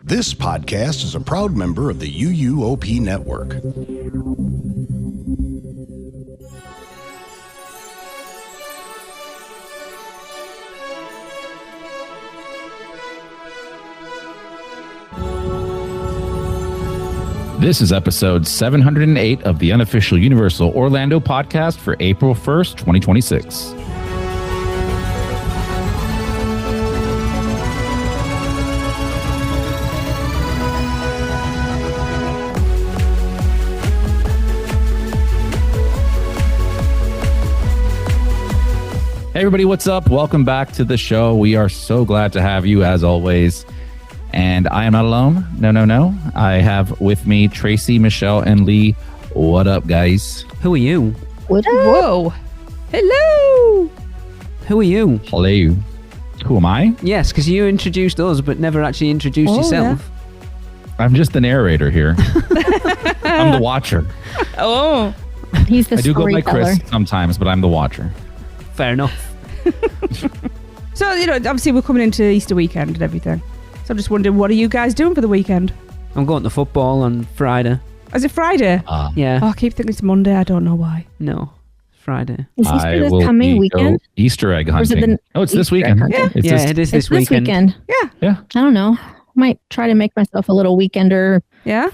This podcast is a proud member of the UUOP network. This is episode 708 of the unofficial Universal Orlando podcast for April 1st, 2026. Hey everybody, what's up? Welcome back to the show. We are so glad to have you as always. And I am not alone. No. I have with me Tracy, Michelle, and Lee. What up, guys? Who are you? What up? Whoa. Hello. Who are you? Hello. Who am I? Yes, because you introduced us, but never actually introduced yourself. Yeah. I'm just the narrator here. I'm the watcher. Oh. He's the I do go by storyteller. Chris sometimes, but I'm the watcher. Fair enough. So, obviously we're coming into Easter weekend and everything. So I'm just wondering, what are you guys doing for the weekend? I'm going to football on Friday. Is it Friday? Yeah. Oh, I keep thinking it's Monday. I don't know why. No, Friday. Is Easter this coming weekend? Easter egg Or is hunting. it It's this Easter weekend. egg hunting? It is this weekend. Yeah. I don't know. Might try to make myself a little weekender Yeah?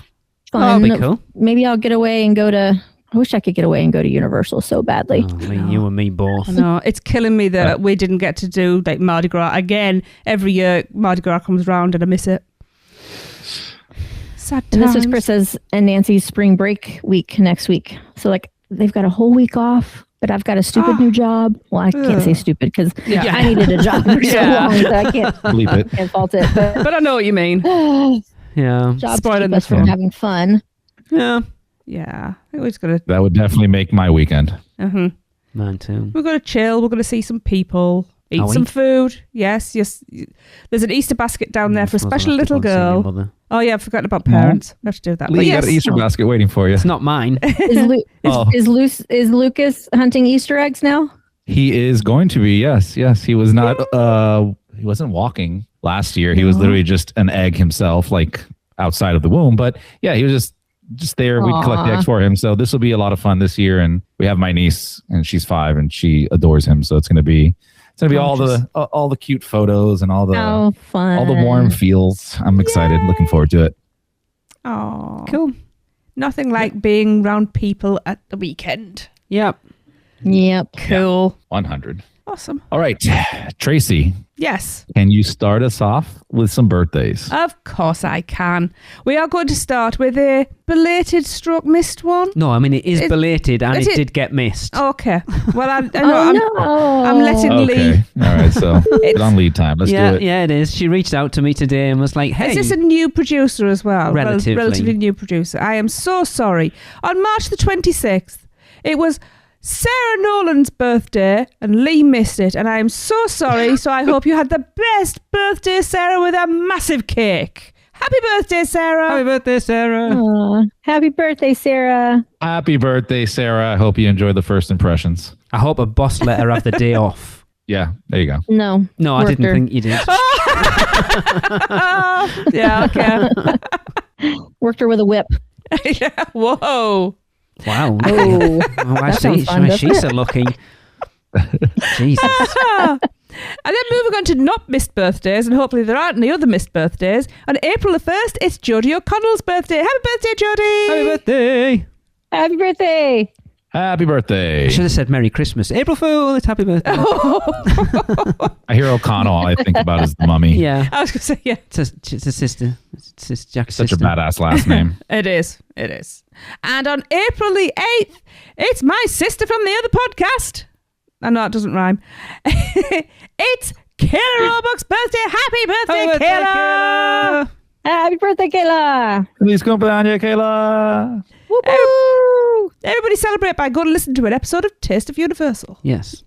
fun. That'll be cool. Maybe I'll get away and go to... I wish I could get away and go to Universal so badly. Oh, you and me both. No, it's killing me that we didn't get to do like Mardi Gras. Again, every year Mardi Gras comes around and I miss it. Sad And times. this is Chris's and Nancy's spring break week next week. So they've got a whole week off, but I've got a stupid new job. Well, I can't say stupid because I needed a job for so long that I can't Bleep it. can't fault it. But I know what you mean. Yeah. Jobs Spoiling keep us the from fun. having fun. Yeah. Yeah. I think we're just going to... That would definitely make my weekend. Mine too. We're going to chill. We're going to see some people. Eat Are we? some food. Yes. There's an Easter basket down there for a special little girl. Oh, yeah. I've forgotten about parents. We have to do that. Lee, But you yes. got an Easter basket waiting for you. It's not mine. Is Lucas hunting Easter eggs now? He is going to be, yes. He was not, he wasn't walking last year. He was literally just an egg himself, like outside of the womb. But yeah, he was just there. We'd collect the eggs for him. So this will be a lot of fun this year. And we have my niece and she's 5 and she adores him. So it's going to be all the cute photos and all the fun. all the warm feels. I'm excited. Yay. Looking forward to it. Oh, cool. Nothing like being around people at the weekend. Yep. Cool. 100. Awesome. All right. Tracy, Yes, can you start us off with some birthdays? of course I can. We are going to start with a belated stroke missed one. No, I mean, it is belated and is it it- did get missed. Okay. Well, I know I'm letting Okay. Lee. All right. So get on lead time. Let's do it. Yeah, it is. She reached out to me today and was like, hey. Is this a new producer as well? Relatively. Relatively new producer. I am so sorry. On March the 26th, it was Sarah Nolan's birthday and Lee missed it. And I am so sorry. So I hope you had the best birthday, Sarah, with a massive cake. Happy birthday, Sarah. Happy birthday, Sarah. Happy birthday, Sarah. Happy birthday, Sarah. I hope you enjoy the first impressions. I hope a boss let her have the day off. Yeah, there you go. No. No, I Worked didn't her. think you did. Yeah, okay. Worked her with a whip. Yeah, whoa. Wow. Oh, I that see. sounds fun, doesn't She's it? so lucky. Jesus. And then moving on to not missed birthdays, and hopefully there aren't any other missed birthdays. On April the 1st, it's Jodie O'Connell's birthday. Happy birthday, Jodie! Happy birthday. happy birthday. Happy birthday. I should have said Merry Christmas. April Fool, it's happy birthday. I hear O'Connell. All I think about is the mummy. Yeah. I was going to say, yeah. It's a sister. It's Jack's Such sister. a badass last name. It is. And on April the 8th, it's my sister from the other podcast. I know it doesn't rhyme. It's Kayla Roebuck's birthday. Happy birthday, Kayla! Happy birthday, Kayla. Feliz cumpleaños, Kayla. Woo-hoo. Everybody celebrate by going to listen to an episode of Taste of Universal. Yes.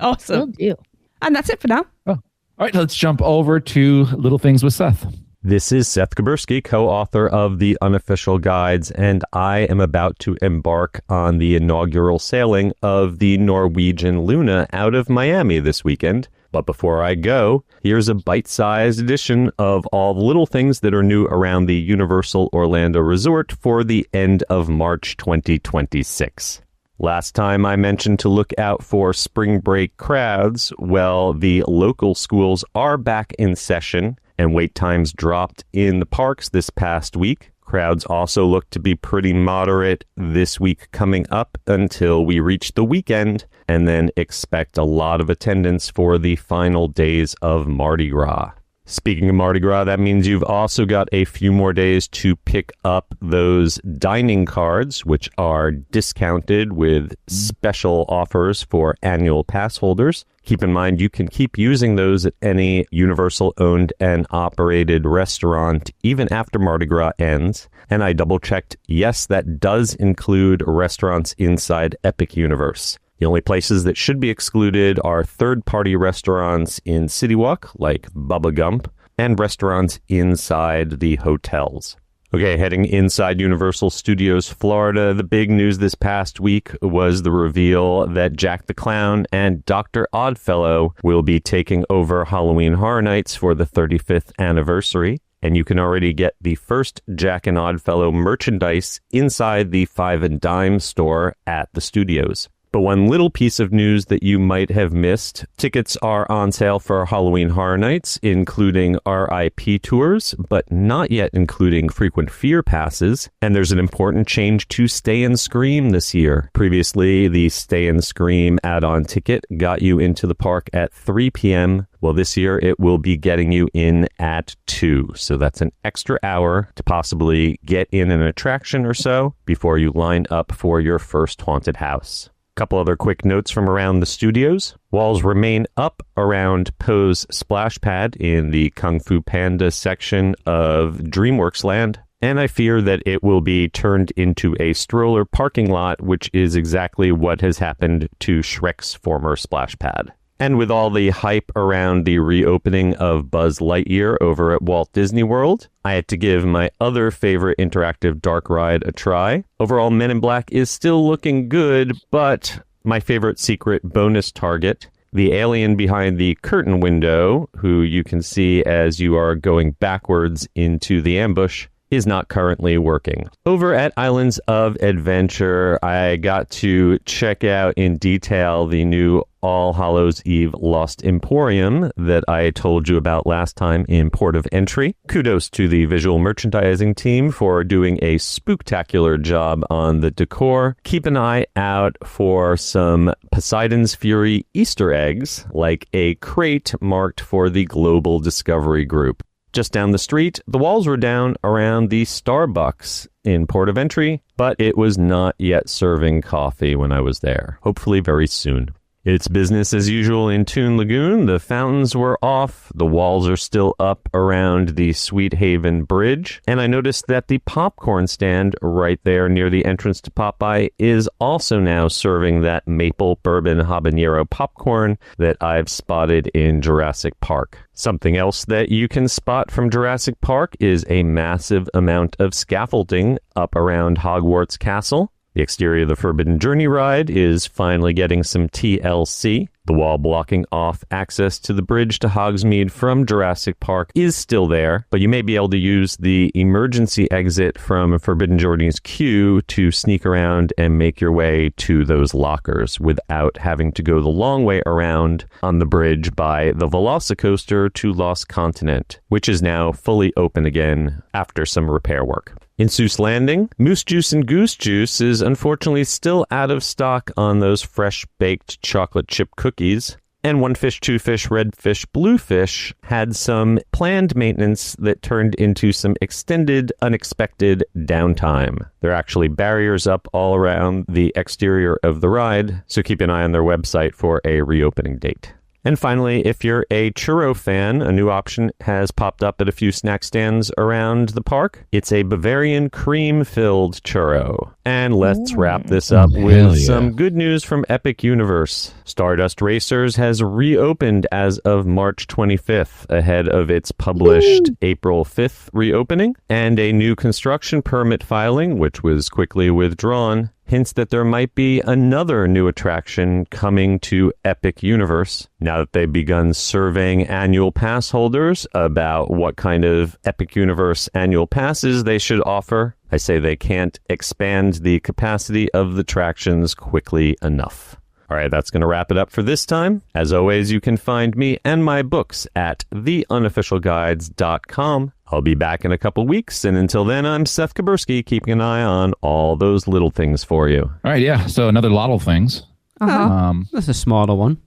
Will Awesome. do. And that's it for now. All right, let's jump over to Little Things with Seth. This is Seth Kaburski, co-author of the Unofficial Guides, and I am about to embark on the inaugural sailing of the Norwegian Luna out of Miami this weekend. But before I go, here's a bite-sized edition of all the little things that are new around the Universal Orlando Resort for the end of March 2026. Last time I mentioned to look out for spring break crowds. Well, the local schools are back in session, and wait times dropped in the parks this past week. Crowds also look to be pretty moderate this week coming up until we reach the weekend, and then expect a lot of attendance for the final days of Mardi Gras. Speaking of Mardi Gras, that means you've also got a few more days to pick up those dining cards, which are discounted with special offers for annual pass holders. Keep in mind, you can keep using those at any Universal-owned and operated restaurant even after Mardi Gras ends. And I double-checked, yes, that does include restaurants inside Epic Universe. The only places that should be excluded are third-party restaurants in City Walk, like Bubba Gump, and restaurants inside the hotels. Okay, heading inside Universal Studios Florida, the big news this past week was the reveal that Jack the Clown and Dr. Oddfellow will be taking over Halloween Horror Nights for the 35th anniversary. And you can already get the first Jack and Oddfellow merchandise inside the Five and Dime store at the studios. But one little piece of news that you might have missed, tickets are on sale for Halloween Horror Nights, including RIP tours, but not yet including frequent fear passes. And there's an important change to Stay and Scream this year. Previously, the Stay and Scream add-on ticket got you into the park at 3 p.m. Well, this year it will be getting you in at 2. So that's an extra hour to possibly get in an attraction or so before you line up for your first haunted house. Couple other quick notes from around the studios. Walls remain up around Poe's Splash Pad in the Kung Fu Panda section of DreamWorks Land. And I fear that it will be turned into a stroller parking lot, which is exactly what has happened to Shrek's former Splash Pad. And with all the hype around the reopening of Buzz Lightyear over at Walt Disney World, I had to give my other favorite interactive dark ride a try. Overall, Men in Black is still looking good, but my favorite secret bonus target, the alien behind the curtain window, who you can see as you are going backwards into the ambush, is not currently working. Over at Islands of Adventure, I got to check out in detail the new All Hallows Eve Lost Emporium that I told you about last time in Port of Entry. Kudos to the visual merchandising team for doing a spooktacular job on the decor. Keep an eye out for some Poseidon's Fury Easter eggs, like a crate marked for the Global Discovery Group. Just down the street, the walls were down around the Starbucks in Port of Entry, but it was not yet serving coffee when I was there. Hopefully very soon. It's business as usual in Toon Lagoon. The fountains were off. The walls are still up around the Sweet Haven Bridge. And I noticed that the popcorn stand right there near the entrance to Popeye is also now serving that maple bourbon habanero popcorn that I've spotted in Jurassic Park. Something else that you can spot from Jurassic Park is a massive amount of scaffolding up around Hogwarts Castle. The exterior of the Forbidden Journey ride is finally getting some TLC. The wall blocking off access to the bridge to Hogsmeade from Jurassic Park is still there, but you may be able to use the emergency exit from Forbidden Journey's queue to sneak around and make your way to those lockers without having to go the long way around on the bridge by the Velocicoaster to Lost Continent, which is now fully open again after some repair work. In Seuss Landing, Moose Juice and Goose Juice is unfortunately still out of stock on those fresh-baked chocolate chip cookies. And One Fish, Two Fish, Red Fish, Blue Fish had some planned maintenance that turned into some extended, unexpected downtime. There are actually barriers up all around the exterior of the ride, so keep an eye on their website for a reopening date. And finally, if you're a churro fan, a new option has popped up at a few snack stands around the park. It's a Bavarian cream-filled churro. And let's wrap this up with some good news from Epic Universe. Stardust Racers has reopened as of March 25th, ahead of its published April 5th reopening. And a new construction permit filing, which was quickly withdrawn, hints that there might be another new attraction coming to Epic Universe now that they've begun surveying annual pass holders about what kind of Epic Universe annual passes they should offer. I say they can't expand the capacity of the attractions quickly enough. All right, that's going to wrap it up for this time. As always, you can find me and my books at theunofficialguides.com. I'll be back in a couple weeks, and until then, I'm Seth Kaburski, keeping an eye on all those little things for you. All right, yeah. So another lot of things. That's a smaller one.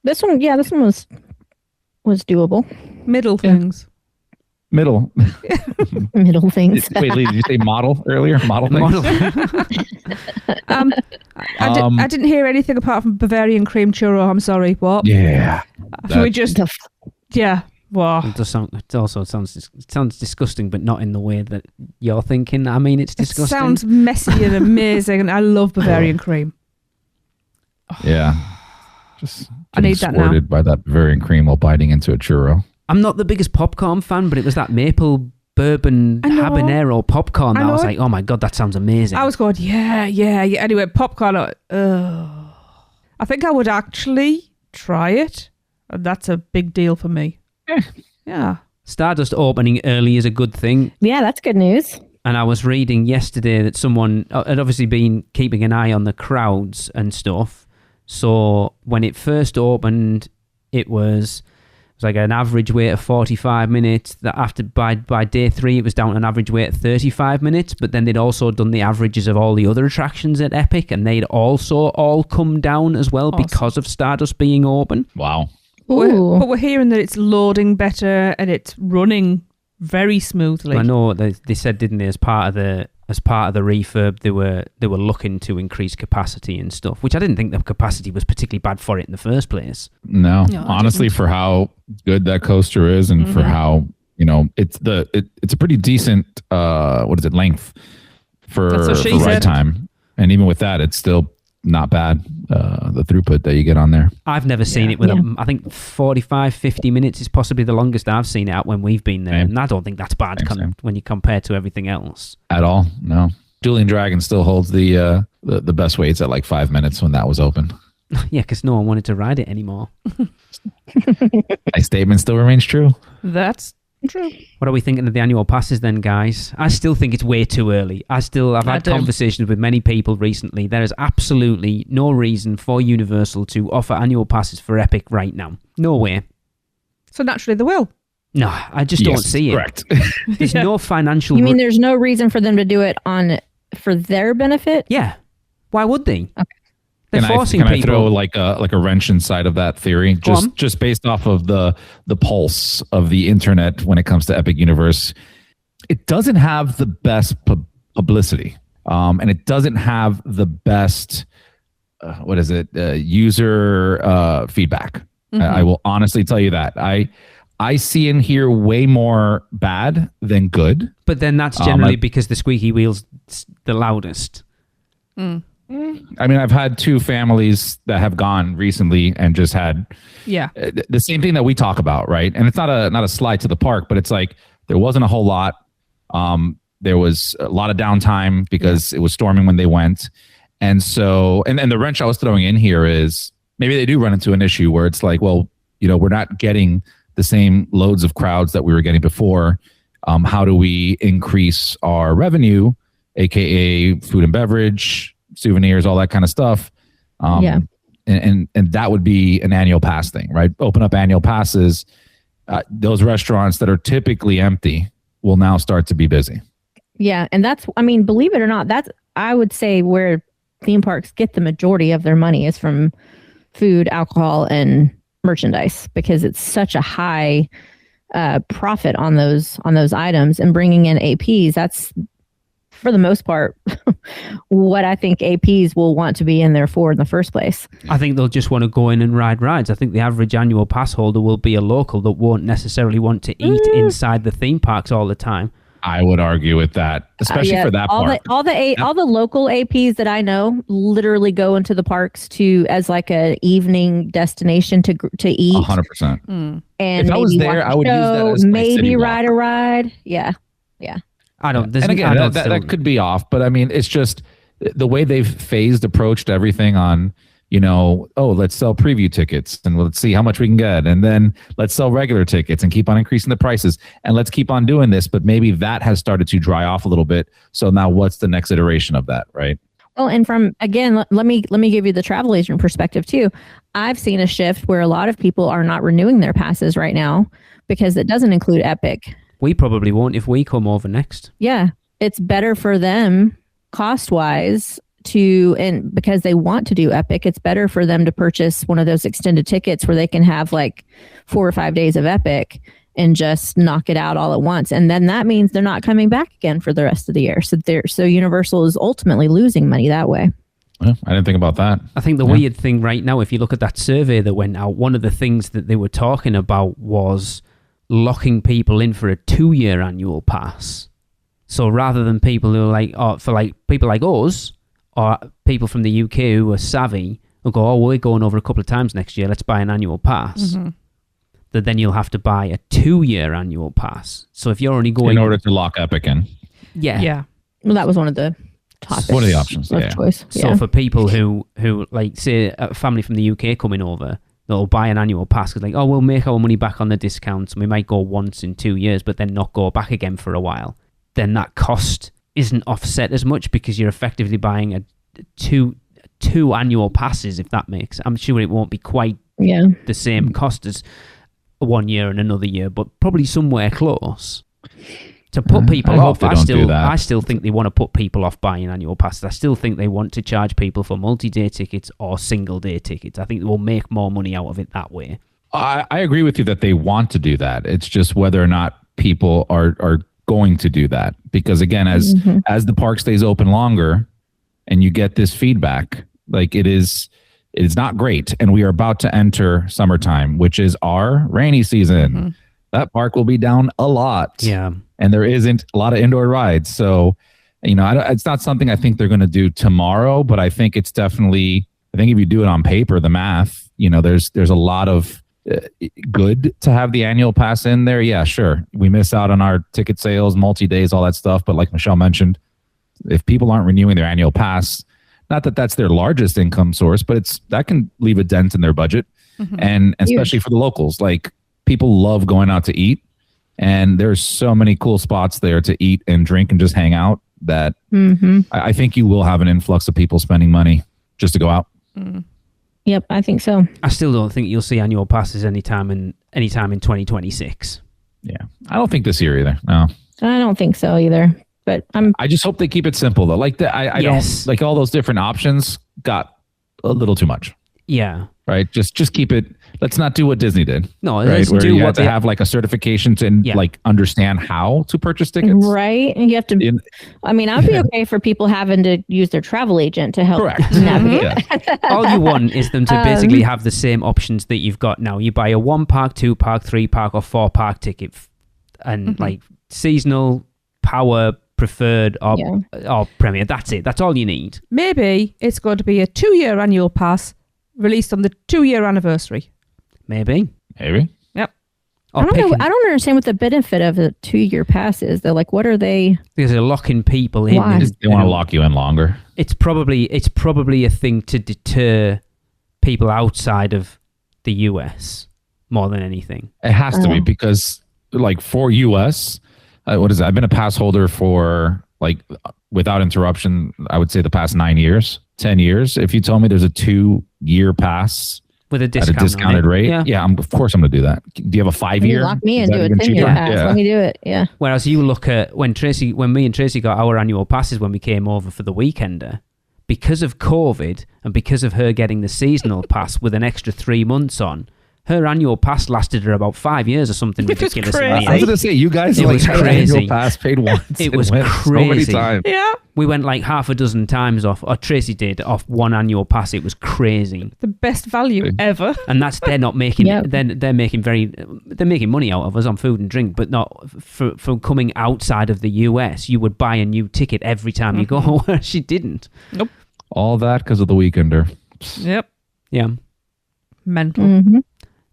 This one was doable. Middle things. Middle. Middle things. Wait, Lee, did you say model earlier? Model things? I didn't hear anything apart from Bavarian cream churro. I'm sorry. What? Yeah. We just... Yeah. Wow. It also sounds disgusting, but not in the way that you're thinking. I mean, it's disgusting. It sounds messy and amazing, and I love Bavarian cream. Yeah. Just I need that now. squirted by that Bavarian cream while biting into a churro. I'm not the biggest popcorn fan, but it was that maple bourbon habanero popcorn that I was like, oh my God, that sounds amazing. I was going, yeah. Anyway, popcorn, I think I would actually try it. And that's a big deal for me. Yeah. Stardust opening early is a good thing. Yeah, that's good news. And I was reading yesterday that someone had obviously been keeping an eye on the crowds and stuff. So when it first opened, it was like an average wait of 45 minutes. That after by day 3, it was down to an average wait of 35 minutes. But then they'd also done the averages of all the other attractions at Epic, and they'd also all come down as well because of Stardust being open. Wow. But we're hearing that it's loading better and it's running very smoothly. I know they said, didn't they, as part of the refurb, they were looking to increase capacity and stuff, which I didn't think the capacity was particularly bad for it in the first place. No, honestly, for how good that coaster is, and for how it's a pretty decent length for ride time, and even with that, it's still not bad. The throughput that you get on there. I've never seen it with I think 45, 50 minutes is possibly the longest I've seen it out when we've been there. Same. And I don't think that's bad when you compare to everything else. At all, no. Dueling Dragon still holds the best waits at like 5 minutes when that was open. Yeah, because no one wanted to ride it anymore. My statement still remains true. That's true. What are we thinking of the annual passes then, guys? I still think it's way too early. I've had conversations with many people recently. There is absolutely no reason for Universal to offer annual passes for Epic right now. No way. So naturally they will. No, I just don't see it. Correct. There's no financial... You mean there's no reason for them to do it for their benefit? Yeah. Why would they? Okay. Can I throw like a wrench inside of that theory? Just based off of the pulse of the internet when it comes to Epic Universe, it doesn't have the best publicity, and it doesn't have the best user feedback. I will honestly tell you that I see in here way more bad than good. But then that's generally because the squeaky wheel's the loudest. I mean, I've had 2 families that have gone recently and just had the same thing that we talk about, right? And it's not a slide to the park, but it's like there wasn't a whole lot. There was a lot of downtime because it was storming when they went. And so, and the wrench I was throwing in here is maybe they do run into an issue where it's like, well, we're not getting the same loads of crowds that we were getting before. How do we increase our revenue, aka food and beverage, souvenirs, all that kind of stuff. And that would be an annual pass thing, right? Open up annual passes. Those restaurants that are typically empty will now start to be busy. Yeah. And believe it or not, that's, I would say, where theme parks get the majority of their money is from food, alcohol, and merchandise, because it's such a high profit on those items, and bringing in APs, that's for the most part what I think APs will want to be in there for in the first place. I think they'll just want to go in and ride rides. I think the average annual pass holder will be a local that won't necessarily want to eat inside the theme parks all the time. I would argue with that, especially for that part. All the local APs that I know literally go into the parks as like an evening destination to eat. 100%. And if I was there, I would use that as maybe ride a ride. Yeah. I don't. And again, that could be off, but I mean, it's just the way they've approached everything on, let's sell preview tickets and let's see how much we can get. And then let's sell regular tickets and keep on increasing the prices. And let's keep on doing this. But maybe that has started to dry off a little bit. So now what's the next iteration of that, right? Well, and let me give you the travel agent perspective too. I've seen a shift where a lot of people are not renewing their passes right now because it doesn't include Epic. We probably won't if we come over next. Yeah, it's better for them cost-wise and because they want to do Epic, it's better for them to purchase one of those extended tickets where they can have like 4 or 5 days of Epic and just knock it out all at once. And then that means they're not coming back again for the rest of the year. So Universal is ultimately losing money that way. Well, I didn't think about that. I think the weird thing right now, if you look at that survey that went out, one of the things that they were talking about was locking people in for a 2-year annual pass. So rather than people who are like, people like us, or people from the UK who are savvy, will go, oh, we're going over a couple of times next year, let's buy an annual pass. Mm-hmm. That then you'll have to buy a 2-year annual pass. So if you're only going... In order to lock Epic in. Yeah. Yeah. Well, that was one of the topics. One of the options, of choice. So Yeah. for people who like, say, a family from the UK coming over, they'll buy an annual pass because like, oh, we'll make our money back on the discounts and we might go once in 2 years, but then not go back again for a while. Then that cost isn't offset as much because you're effectively buying two annual passes, if that makes... I'm sure it won't be quite the same cost as 1 year and another year, but probably somewhere close. To put people off, I still think they want to put people off buying annual passes. I still think they want to charge people for multi-day tickets or single-day tickets. I think they will make more money out of it that way. I agree with you that they want to do that. It's just whether or not people are going to do that. Because again, as the park stays open longer and you get this feedback, like it's not great. And we are about to enter summertime, which is our rainy season. Mm-hmm. That park will be down a lot. Yeah. And there isn't a lot of indoor rides. So, it's not something I think they're going to do tomorrow, but I think it's definitely, I think if you do it on paper, the math, there's a lot of good to have the annual pass in there. Yeah, sure. We miss out on our ticket sales, multi-days, all that stuff. But like Michelle mentioned, if people aren't renewing their annual pass, not that that's their largest income source, but that can leave a dent in their budget. Mm-hmm. And especially for the locals, like people love going out to eat. And there's so many cool spots there to eat and drink and just hang out that I think you will have an influx of people spending money just to go out. Mm. Yep, I think so. I still don't think you'll see annual passes anytime in 2026. Yeah, I don't think this year either. No, I don't think so either. But I just hope they keep it simple though. Like I don't like all those different options got a little too much. Yeah. Right. Just keep it. Let's not do what Disney did. No, right. Where you have to have like a certification to like understand how to purchase tickets. Right. And you have to. I'd be okay for people having to use their travel agent to help navigate. All you want is them to basically have the same options that you've got now. You buy a 1 park, 2 park, 3 park, or 4 park ticket, and like seasonal, power, preferred, or premier. That's it. That's all you need. Maybe it's going to be a 2-year annual pass released on the 2-year anniversary. Maybe. Yep. I don't know. I don't understand what the benefit of a 2-year pass is. They're like, what are they? Because they're locking people in. Why? They want to lock you in longer. It's probably a thing to deter people outside of the US more than anything. It has to be because, like, for US, what is it? I've been a pass holder for like without interruption. I would say the past 9 years, 10 years. If you told me there's a 2-year pass with a discount at a discounted rate, of course I'm going to do that. Do you have a 5-year? Lock me into a 10-year pass. Yeah. Let me do it. Yeah. Whereas you look at when me and Tracy got our annual passes when we came over for the weekender, because of COVID and because of her getting the seasonal pass with an extra 3 months on, her annual pass lasted her about 5 years or something ridiculous. I was going to say, you guys it was crazy. Annual pass paid once. It was crazy. So many times. Yeah. We went like half a dozen times off, or Tracy did, off one annual pass. It was crazy. The best value ever. And they're not making they're making money out of us on food and drink, but not for coming outside of the US. You would buy a new ticket every time you go. She didn't. Nope. All that because of the weekender. Yep. Yeah. Mental. Mm-hmm.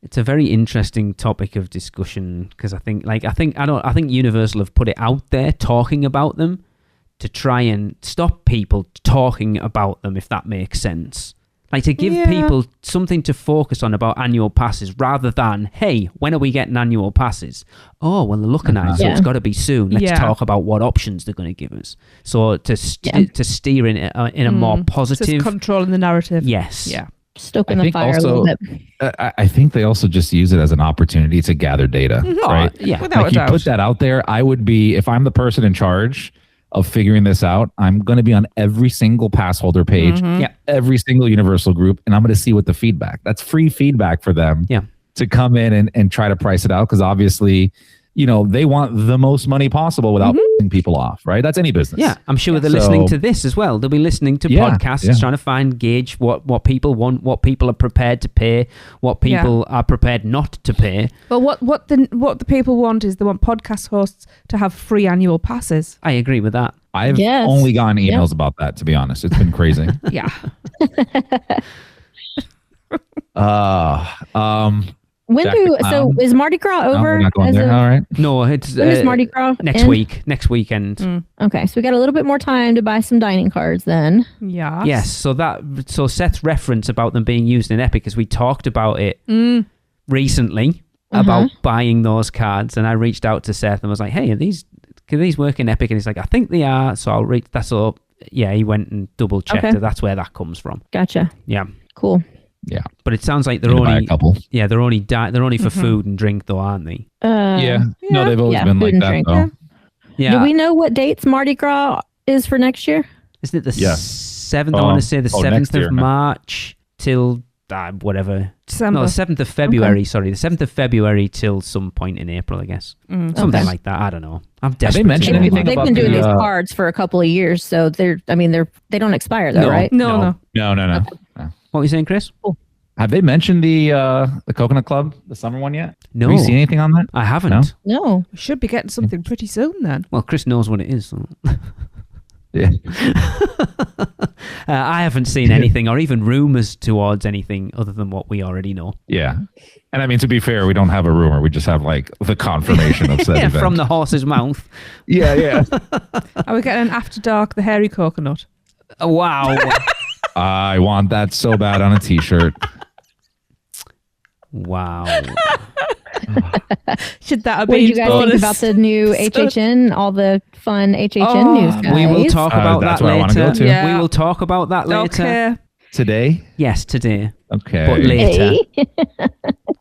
It's a very interesting topic of discussion because I think Universal have put it out there talking about them to try and stop people talking about them, if that makes sense. Like to give people something to focus on about annual passes rather than, hey, when are we getting annual passes? Oh, well, they're looking at it, so it's got to be soon. Let's talk about what options they're going to give us. So to steer in a more positive... Just controlling the narrative. Yes. Yeah. Stoking the fire a little bit. I think they also just use it as an opportunity to gather data, right? Yeah. Without Like a you doubt. put that out there, I would be, if I'm the person in charge of figuring this out, I'm going to be on every single pass holder page, every single universal group, and I'm going to see what the feedback. That's free feedback for them to come in and try to price it out, because obviously, you know, they want the most money possible without pissing people off, right? That's any business. Yeah, I'm sure they're listening to this as well. They'll be listening to podcasts, trying to gauge what people want, what people are prepared to pay, what people are prepared not to pay. But what the people want is they want podcast hosts to have free annual passes. I agree with that. I've only gotten emails about that, to be honest. It's been crazy. Yeah. So is Mardi Gras over? we're not going there. All right. No, it's When is Mardi Gras next end? week, next weekend. Okay, so we got a little bit more time to buy some dining cards then. Yeah. Yes, so Seth's reference about them being used in Epic, as we talked about it recently about buying those cards, and I reached out to Seth and was like, "Hey, can these work in Epic?" And he's like, "I think they are." So I'll read. That's all. Yeah, he went and double checked it. That's where that comes from. Gotcha. Yeah. Cool. Yeah. But it sounds like they're Buy only a couple. Yeah, they're only for food and drink, though, aren't they? No, they've always been food like and that, drink. though. Yeah. Do we know what dates Mardi Gras is for next year? Isn't it the Yes. 7th? I want to say the 7th next year, of March till whatever. December. No, the 7th of February. Sorry, the 7th of February till some point in April, I guess. Something like that. I don't know. I'm desperate. mentioned to know anything that. They've about been doing the, these cards for a couple of years, so they don't expire though, No. right? No. No. What were you saying, Chris? Have they mentioned the Coconut Club, the summer one yet? No. Have you seen anything on that? I haven't. No? No. We should be getting something pretty soon then. Well, Chris knows what it is. So. Yeah. I haven't seen anything or even rumors towards anything other than what we already know. Yeah. And I mean, to be fair, we don't have a rumor. We just have like the confirmation of said event. From the horse's mouth. Yeah. Are we getting an After Dark, the hairy coconut? Wow. I want that so bad on a t-shirt. Wow. Should that have What been did you guys think about the new HHN? All the fun HHN news, guys. We will talk about that's that where I wanna later. go to. Yeah. We will talk about that later. Okay. Today? Yes, today. Okay. But later. Hey.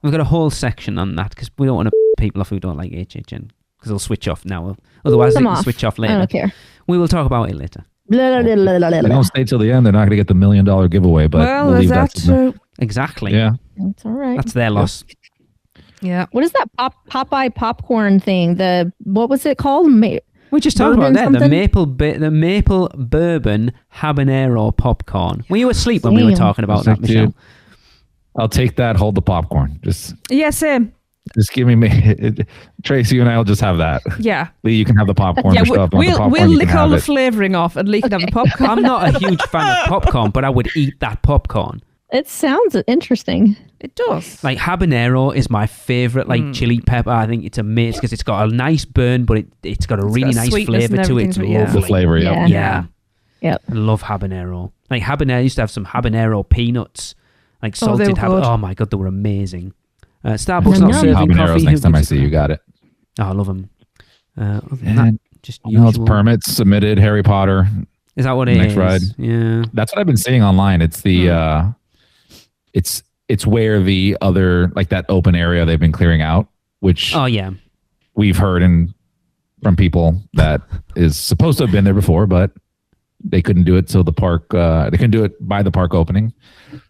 We've got a whole section on that because we don't want to people off who don't like HHN because they'll switch off now. Otherwise, Come they can off. switch off I later. don't care. We will talk about it later. Blah, blah, blah, blah, blah, If they blah. don't stay till the end, they're not going to get the $1 million giveaway, but Well, we'll there's leave that that to them. too. Exactly. Yeah. That's all right. That's their loss. Yeah. What is that Popeye popcorn thing? What was it called? We just talked Bourbon about that. something? The maple bourbon habanero popcorn. Were you asleep when we were Damn. talking about that, It's like, dude, Michelle? I'll take that. Hold the popcorn. Just Yeah, same. give me Tracy, you and I will just have that. Yeah. Lee, you can have the popcorn. Yeah, Michelle, if you want the popcorn, we'll you lick can all have the it. flavouring off and Lee can have the popcorn. I'm not a huge fan of popcorn, but I would eat that popcorn. It sounds interesting. It does. Like habanero is my favorite, like chili pepper. I think it's amazing because it's got a nice burn, but it's got a really got nice sweetness flavor and to it. It's everything to it, yeah. The lovely. flavor, yeah. Yeah. Yep. I love habanero. Like habanero, I used to have some habanero peanuts, like Oh, they salted were good. habanero. Oh my god, they were amazing. Starbucks Yum, not yum. serving Habaneros coffee. next Who time I gives a see you. crap? Got it. Oh, I love them. Other than And that, just No, it's usual. permits submitted. Harry Potter. Is that what it is? Next ride. Yeah. That's what I've been seeing online. It's the it's where the other, like that open area they've been clearing out, which Oh yeah. we've heard from people that is supposed to have been there before, but they couldn't do it till the park. They couldn't do it by the park opening.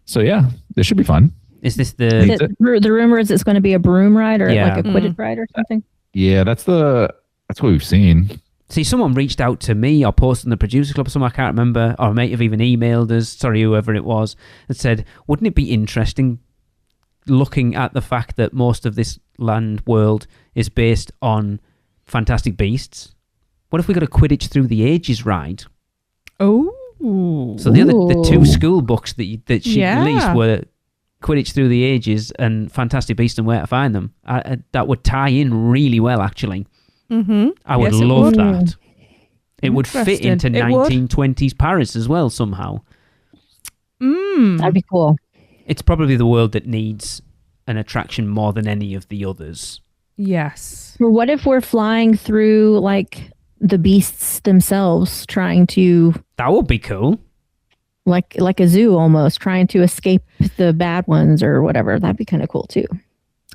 So yeah, this should be fun. Is this Is the? it, the rumor is it's going to be a broom ride or Yeah. like a Quidditch ride or something. Yeah, that's what we've seen. See, someone reached out to me or posted in the producer club or something, I can't remember, or might have even emailed us, sorry, whoever it was, and said, wouldn't it be interesting looking at the fact that most of this land world is based on Fantastic Beasts? What if we got a Quidditch Through the Ages ride? Oh. So the two Ooh. school books that she Yeah. released were Quidditch Through the Ages and Fantastic Beasts and Where to Find Them. That would tie in really well, actually. Mm-hmm. I would Yes, it love would. that. It would fit into Interesting. It would. 1920s Paris as well somehow. That'd be cool. It's probably the world that needs an attraction more than any of the others. Yes. Or what if we're flying through like the beasts themselves, trying to That would be cool. like a zoo almost, trying to escape the bad ones or whatever? That'd be kind of cool too.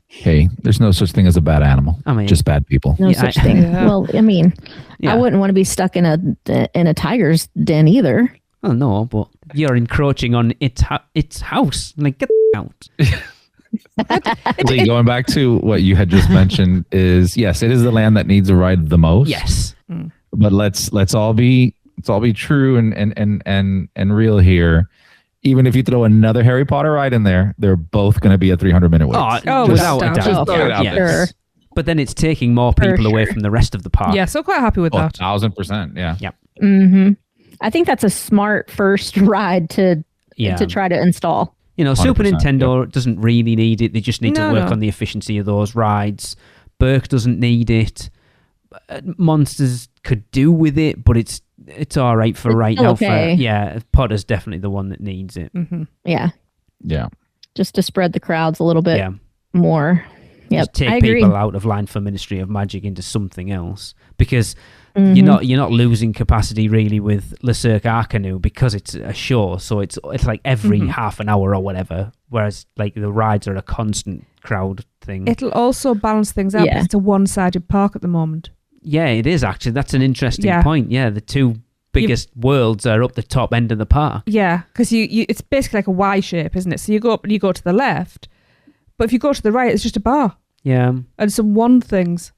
Hey, there's no such thing as a bad animal. I mean, just bad people. No Yeah, such thing. Yeah. Well, I mean, Yeah. I wouldn't want to be stuck in a tiger's den either. Oh no, but you're encroaching on its house. Like, get the out. Lee, going back to what you had just mentioned is, yes, it is the land that needs a ride the most. Yes. But let's all be true and real here. Even if you throw another Harry Potter ride in there, they're both going to be a 300-minute wait. Oh, without a just doubt. throw it out Yes. there. Sure. But then it's taking more people away sure. from the rest of the park. Yeah, so quite happy with that. 1,000%. Yeah. Mm-hmm. I think that's a smart first ride to try to install. You know, Super 100%, Nintendo doesn't really need it. They just need to No, work no. on the efficiency of those rides. Burke doesn't need it. Monsters could do with it, but it's all right for It's right still now. okay. Potter's definitely the one that needs it. Yeah, Yeah. just to spread the crowds a little bit Yeah. more. Yep, Just take I agree. people out of line for Ministry of Magic into something else, because Mhm. you're not losing capacity really with Le Cirque Arcanu because it's a show, so it's like every half an hour or whatever. Whereas like the rides are a constant crowd thing. It'll also balance things out Yeah. because it's a one-sided park at the moment. Yeah, it is actually. That's an interesting Yeah. point. Yeah, the two biggest worlds are up the top end of the park. Yeah, because you it's basically like a Y shape, isn't it? So you go up and you go to the left, but if you go to the right, it's just a bar Yeah, and some one things.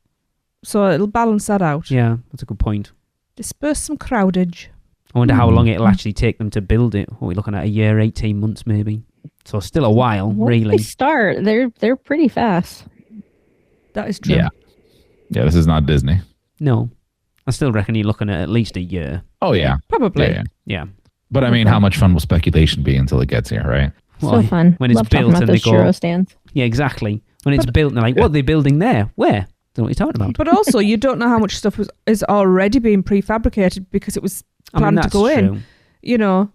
So it'll balance that out. yeah, that's a good point. Disperse some crowdage. I wonder how long it'll actually take them to build it. What are we looking at? A year, 18 months maybe? So still a while, Once really. they start, they're pretty fast. That is true. Yeah. Yeah, this is not Disney. No, I still reckon you're looking at least a year. Oh, yeah. Probably. Yeah. Yeah. But I mean, how much fun will speculation be until it gets here, right? Well, So fun. when it's Love talking built about and they those go, churro stands. yeah, exactly. When it's built and they're like, what are they building there? Where? Don't know what you're talking about. But also, you don't know how much stuff is already being prefabricated because it was planned to that's go in. true. You know.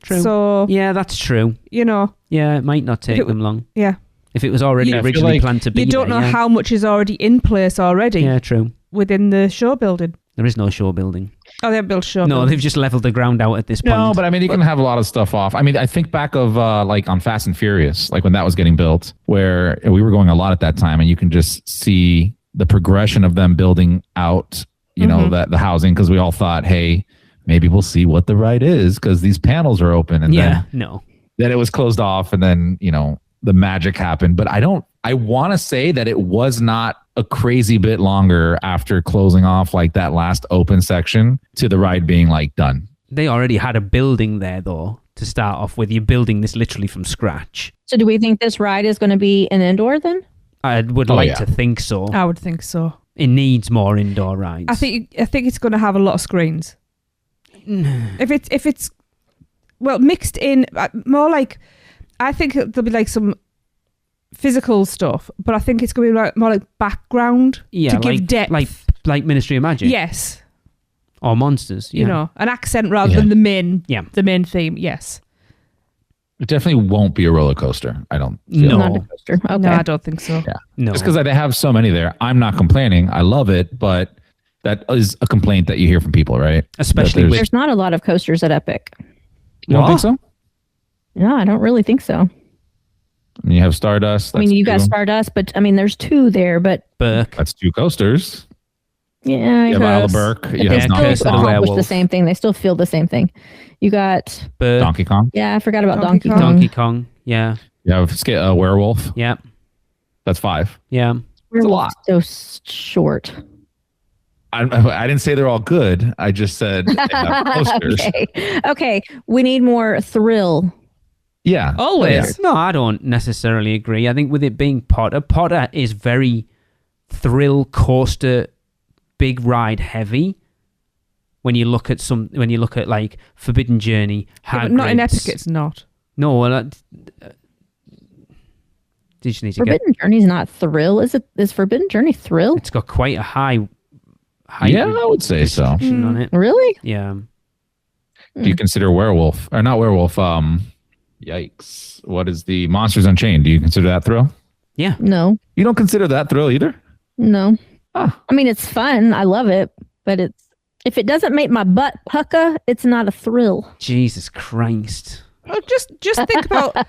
True. So Yeah, that's true. you know, Yeah, it might not take it- them long. yeah. If it was already Yeah, I feel originally like planned to be You don't there, know yeah. how much is already in place already Yeah, true. within the show building. There is no show building. Oh, they haven't built show. No, building. they've just leveled the ground out at this point. No, but I mean, you can have a lot of stuff off. I mean, I think back of like on Fast and Furious, like when that was getting built, where we were going a lot at that time, and you can just see the progression of them building out, you know, that the housing, because we all thought, hey, maybe we'll see what the ride is because these panels are open, and yeah, no. then it was closed off, and then you know the magic happened. But I want to say that it was not a crazy bit longer after closing off like that last open section to the ride being like done. They already had a building there, though, to start off with. You're building this literally from scratch. So do we think this ride is going to be an indoor then? I would Oh, like yeah. to think so. I would think so. It needs more indoor rides. I think it's going to have a lot of screens. if it's well mixed in, more like I think there'll be like some physical stuff, but I think it's going to be like more like background yeah, to give depth. like Ministry of Magic. Yes, Or Monsters. Yeah. you know, an accent rather Yeah. than the main theme. Yes. It definitely won't be a roller coaster. I don't feel. No. Not a coaster. Okay. No, I don't think so. Yeah. No. Just because they have so many there. I'm not complaining. I love it, but that is a complaint that you hear from people, right? Especially That with There's not a lot of coasters at Epic. You don't What? think so? No, I don't really think so. I mean, you have Stardust. I mean, that's you got two. Stardust, but I mean, there's two there, but Burke. That's two coasters. yeah, I You have guess. Isle of Burke. But You they have Curse still of the Donkey Kong. accomplish the Werewolf. same thing. They still feel the same thing. You got, Burke. Donkey Kong. yeah, I forgot about Donkey Donkey Kong. Kong. Donkey Kong. Yeah. You have Werewolf. Yeah. That's 5. Yeah. We're a lot. so short. I didn't say they're all good. I just said they have coasters. Okay. We need more thrill. Yeah. Always. No, I don't necessarily agree. I think with it being Potter is very thrill coaster, big ride heavy. When you look at like Forbidden Journey, Yeah, but not in Hagrid's- Epic. It's not. No, well, you just need to get. Forbidden Journey's not thrill. Is it? Is Forbidden Journey thrill? It's got quite a high Yeah, I would say so. restriction on it. Really? Yeah. Do you consider werewolf or not werewolf? Yikes! What is the Monsters Unchained? Do you consider that thrill? Yeah. No. You don't consider that thrill either? No. Ah. I mean, it's fun. I love it, but if it doesn't make my butt pucker, it's not a thrill. Jesus Christ. Well, just think about I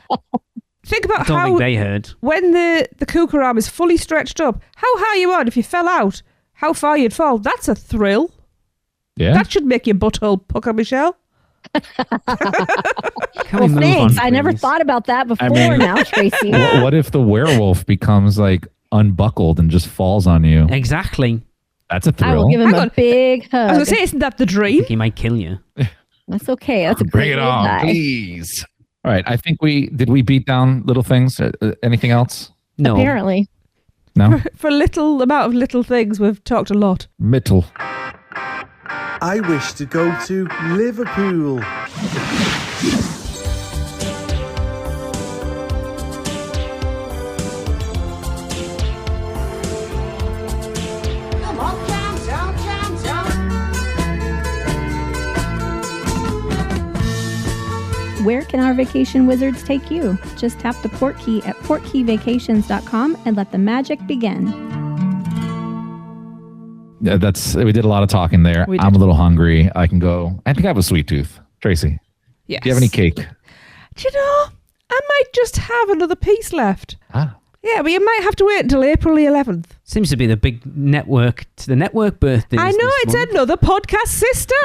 don't how think they heard. when the cougar arm is fully stretched up, how high you are. If you fell out, how far you'd fall. That's a thrill. Yeah. That should make your butthole pucker, Michelle. Can Well, we move thanks. on, I never please? thought about that before mean- now, Tracy. What if the werewolf becomes like unbuckled and just falls on you? Exactly. That's a I thrill. will give him Hang a on. big I was hug. going to say, isn't that the dream? He might kill you. That's okay. That's a Bring great it way to on, die. please. All right. I think we beat down little things. Anything else? No. Apparently. No. For a little amount of little things, we've talked a lot. Mittel. I wish to go to Liverpool. Come on, jump, jump, jump, jump. Where can our vacation wizards take you? Just tap the port key at portkeyvacations.com and let the magic begin. Yeah, we did a lot of talking there. We I'm did. a little hungry. I can go. I think I have a sweet tooth. Tracy, Yes. do you have any cake? Do you know, I might just have another piece left. Ah. Yeah, but you might have to wait until April the 11th. Seems to be the big network birthday. I know, it's another podcast sister.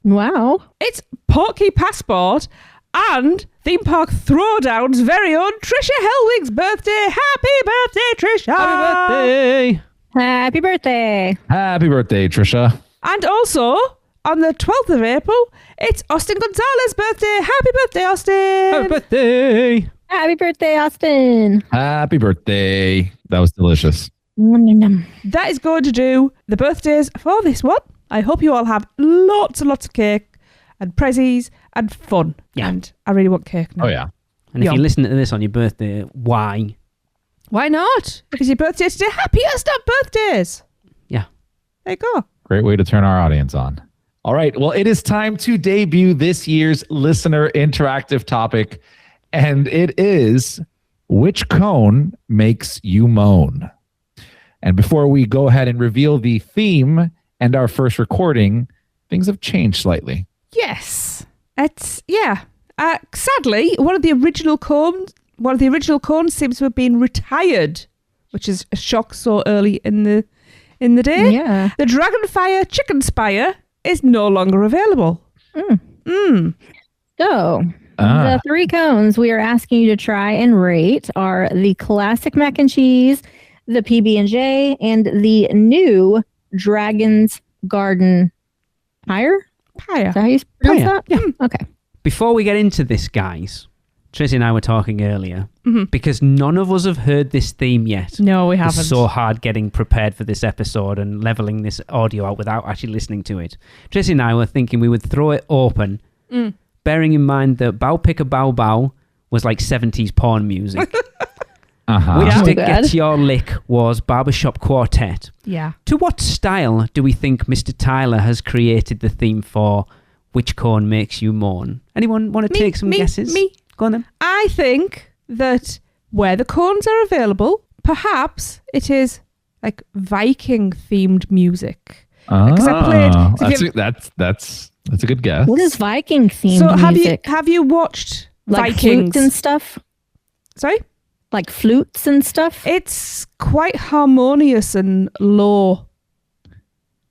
Wow. It's Portkey Passport and Theme Park Throwdown's very own Trisha Hellwig's birthday. Happy birthday, Trisha! Happy birthday! Happy birthday. Happy birthday, Trisha. And also, on the 12th of April, it's Austin Gonzalez's birthday. Happy birthday, Austin! Happy birthday! Happy birthday, Austin. Happy birthday. That was delicious. Nom, nom, nom. That is going to do the birthdays for this one. I hope you all have lots and lots of cake and prezzies and fun. Yeah. And I really want cake now. Oh, yeah. And if Yeah. you're listening to this on your birthday, why? Why not? If it's your birthday today, happiest of birthdays. Yeah. There you go. Great way to turn our audience on. All right. Well, it is time to debut this year's listener interactive topic. And it is, which cone makes you moan? And before we go ahead and reveal the theme and our first recording, things have changed slightly. Yes. Sadly, one of the original cones seems to have been retired, which is a shock so early in the day. Yeah. The Dragonfire Chicken Spire is no longer available. So, Ah. the 3 cones we are asking you to try and rate are the classic mac and cheese, the PB&J, and the new Dragon's Garden Pyre. Pyre. Is that how you pronounce Pyre, that? Yeah. Okay. Before we get into this, guys, Tracy and I were talking earlier because none of us have heard this theme yet. No, we haven't. It's so hard getting prepared for this episode and leveling this audio out without actually listening to it. Tracy and I were thinking we would throw it open, bearing in mind that Bow Picka Bow Bow was like 70s porn music. Uh-huh. Which Yeah. Stick Oh, God. Gets Your Lick was Barbershop Quartet. Yeah. To what style do we think Mr. Tyler has created the theme for Which Cone Makes You Moan? Anyone want to Me, take some me, guesses? me. Go on then. I think that where the cones are available, perhaps it is like Viking themed music. Because I played- so if you- That's a good guess. What is Viking themed So music? have you watched Like Vikings? flutes and stuff? Sorry? Like flutes and stuff? It's quite harmonious and low.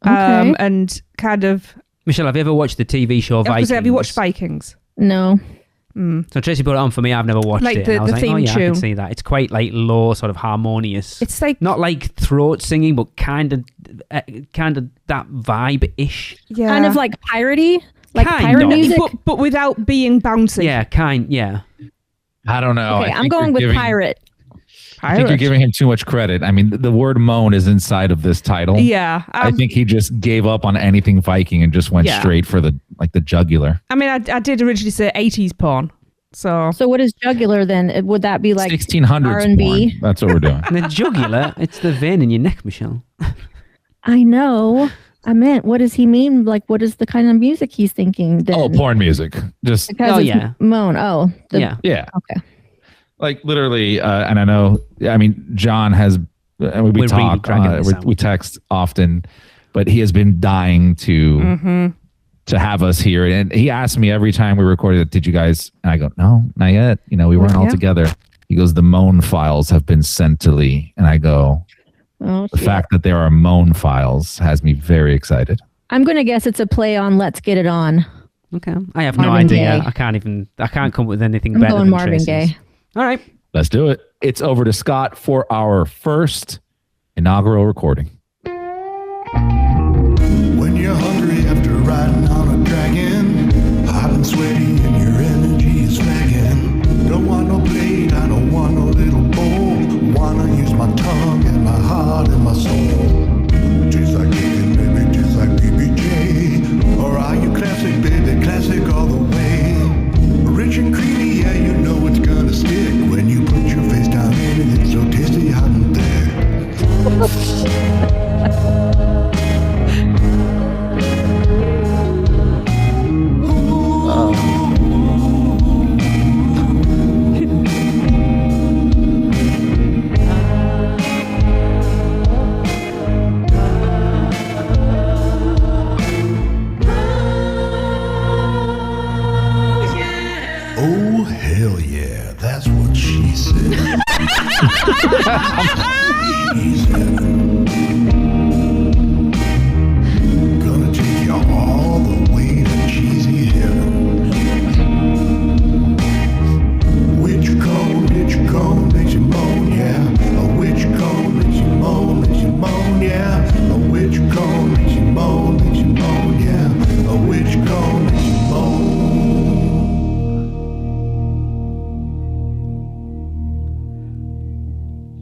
Okay. And kind of... Michelle, have you ever watched the TV show I was gonna Vikings? say, have you watched Vikings? No. So Tracy put it on for me. I've never watched Like it. the- and I was the like, theme oh yeah, I tune. can see that. It's quite like low, sort of harmonious. It's like... Not like throat singing, but kind of that vibe-ish. Yeah. Kind of like piratey? Like Kind pirate of. music? But without being bouncy. Yeah, yeah. I don't know. Okay, I I'm think going you're with giving- pirate. I think you're giving him too much credit. I mean, the word moan is inside of this title. Yeah. I think he just gave up on anything Viking and just went Yeah. straight for the jugular. I mean, I did originally say 80s porn. So... So what is jugular then? Would that be like 1600s R&B? porn. That's what we're doing. And the jugular, it's the vein in your neck, Michelle. I know. I meant, what does he mean? Like, what is the kind of music he's thinking? Then? Oh, porn music. Just Because it's yeah. moan. Oh, Yeah. yeah. Okay. Like literally, and I know. I mean, John has. We We're talk. really dragging this out. We text often, but he has been dying to have us here. And he asked me every time we recorded it, "Did you guys?" And I go, "No, not yet. You know, we weren't all Yeah. together." He goes, "The moan files have been sent to Lee," and I go, Oh, "The shit. fact that there are moan files has me very excited." I'm going to guess it's a play on Let's Get It On. Okay. I have no Marvin idea. Gaye. I can't come up with anything I'm better going than Marvin Tracy's. Gaye. All right. Let's do it. It's over to Scott for our first inaugural recording. When you're hungry after riding on a dragon, hot and sweaty and your energy is flagging. Don't want no blade, I don't want no little bowl. Wanna use my tongue and my heart and my soul. Tastes like bacon, baby, tastes like PBJ. Or are you classic, baby, classic all the way? Rich and creamy, yeah, you know it's gonna stick. When you put your face down in it, it's so tasty, hot and thick. Oh, hell yeah, that's what she said. She's heaven. Gonna take you all the way to cheesy heaven. Which cone makes you moan, yeah. A which cone makes you moan, yeah. A which cone makes you moan, yeah. A which cone makes you moan.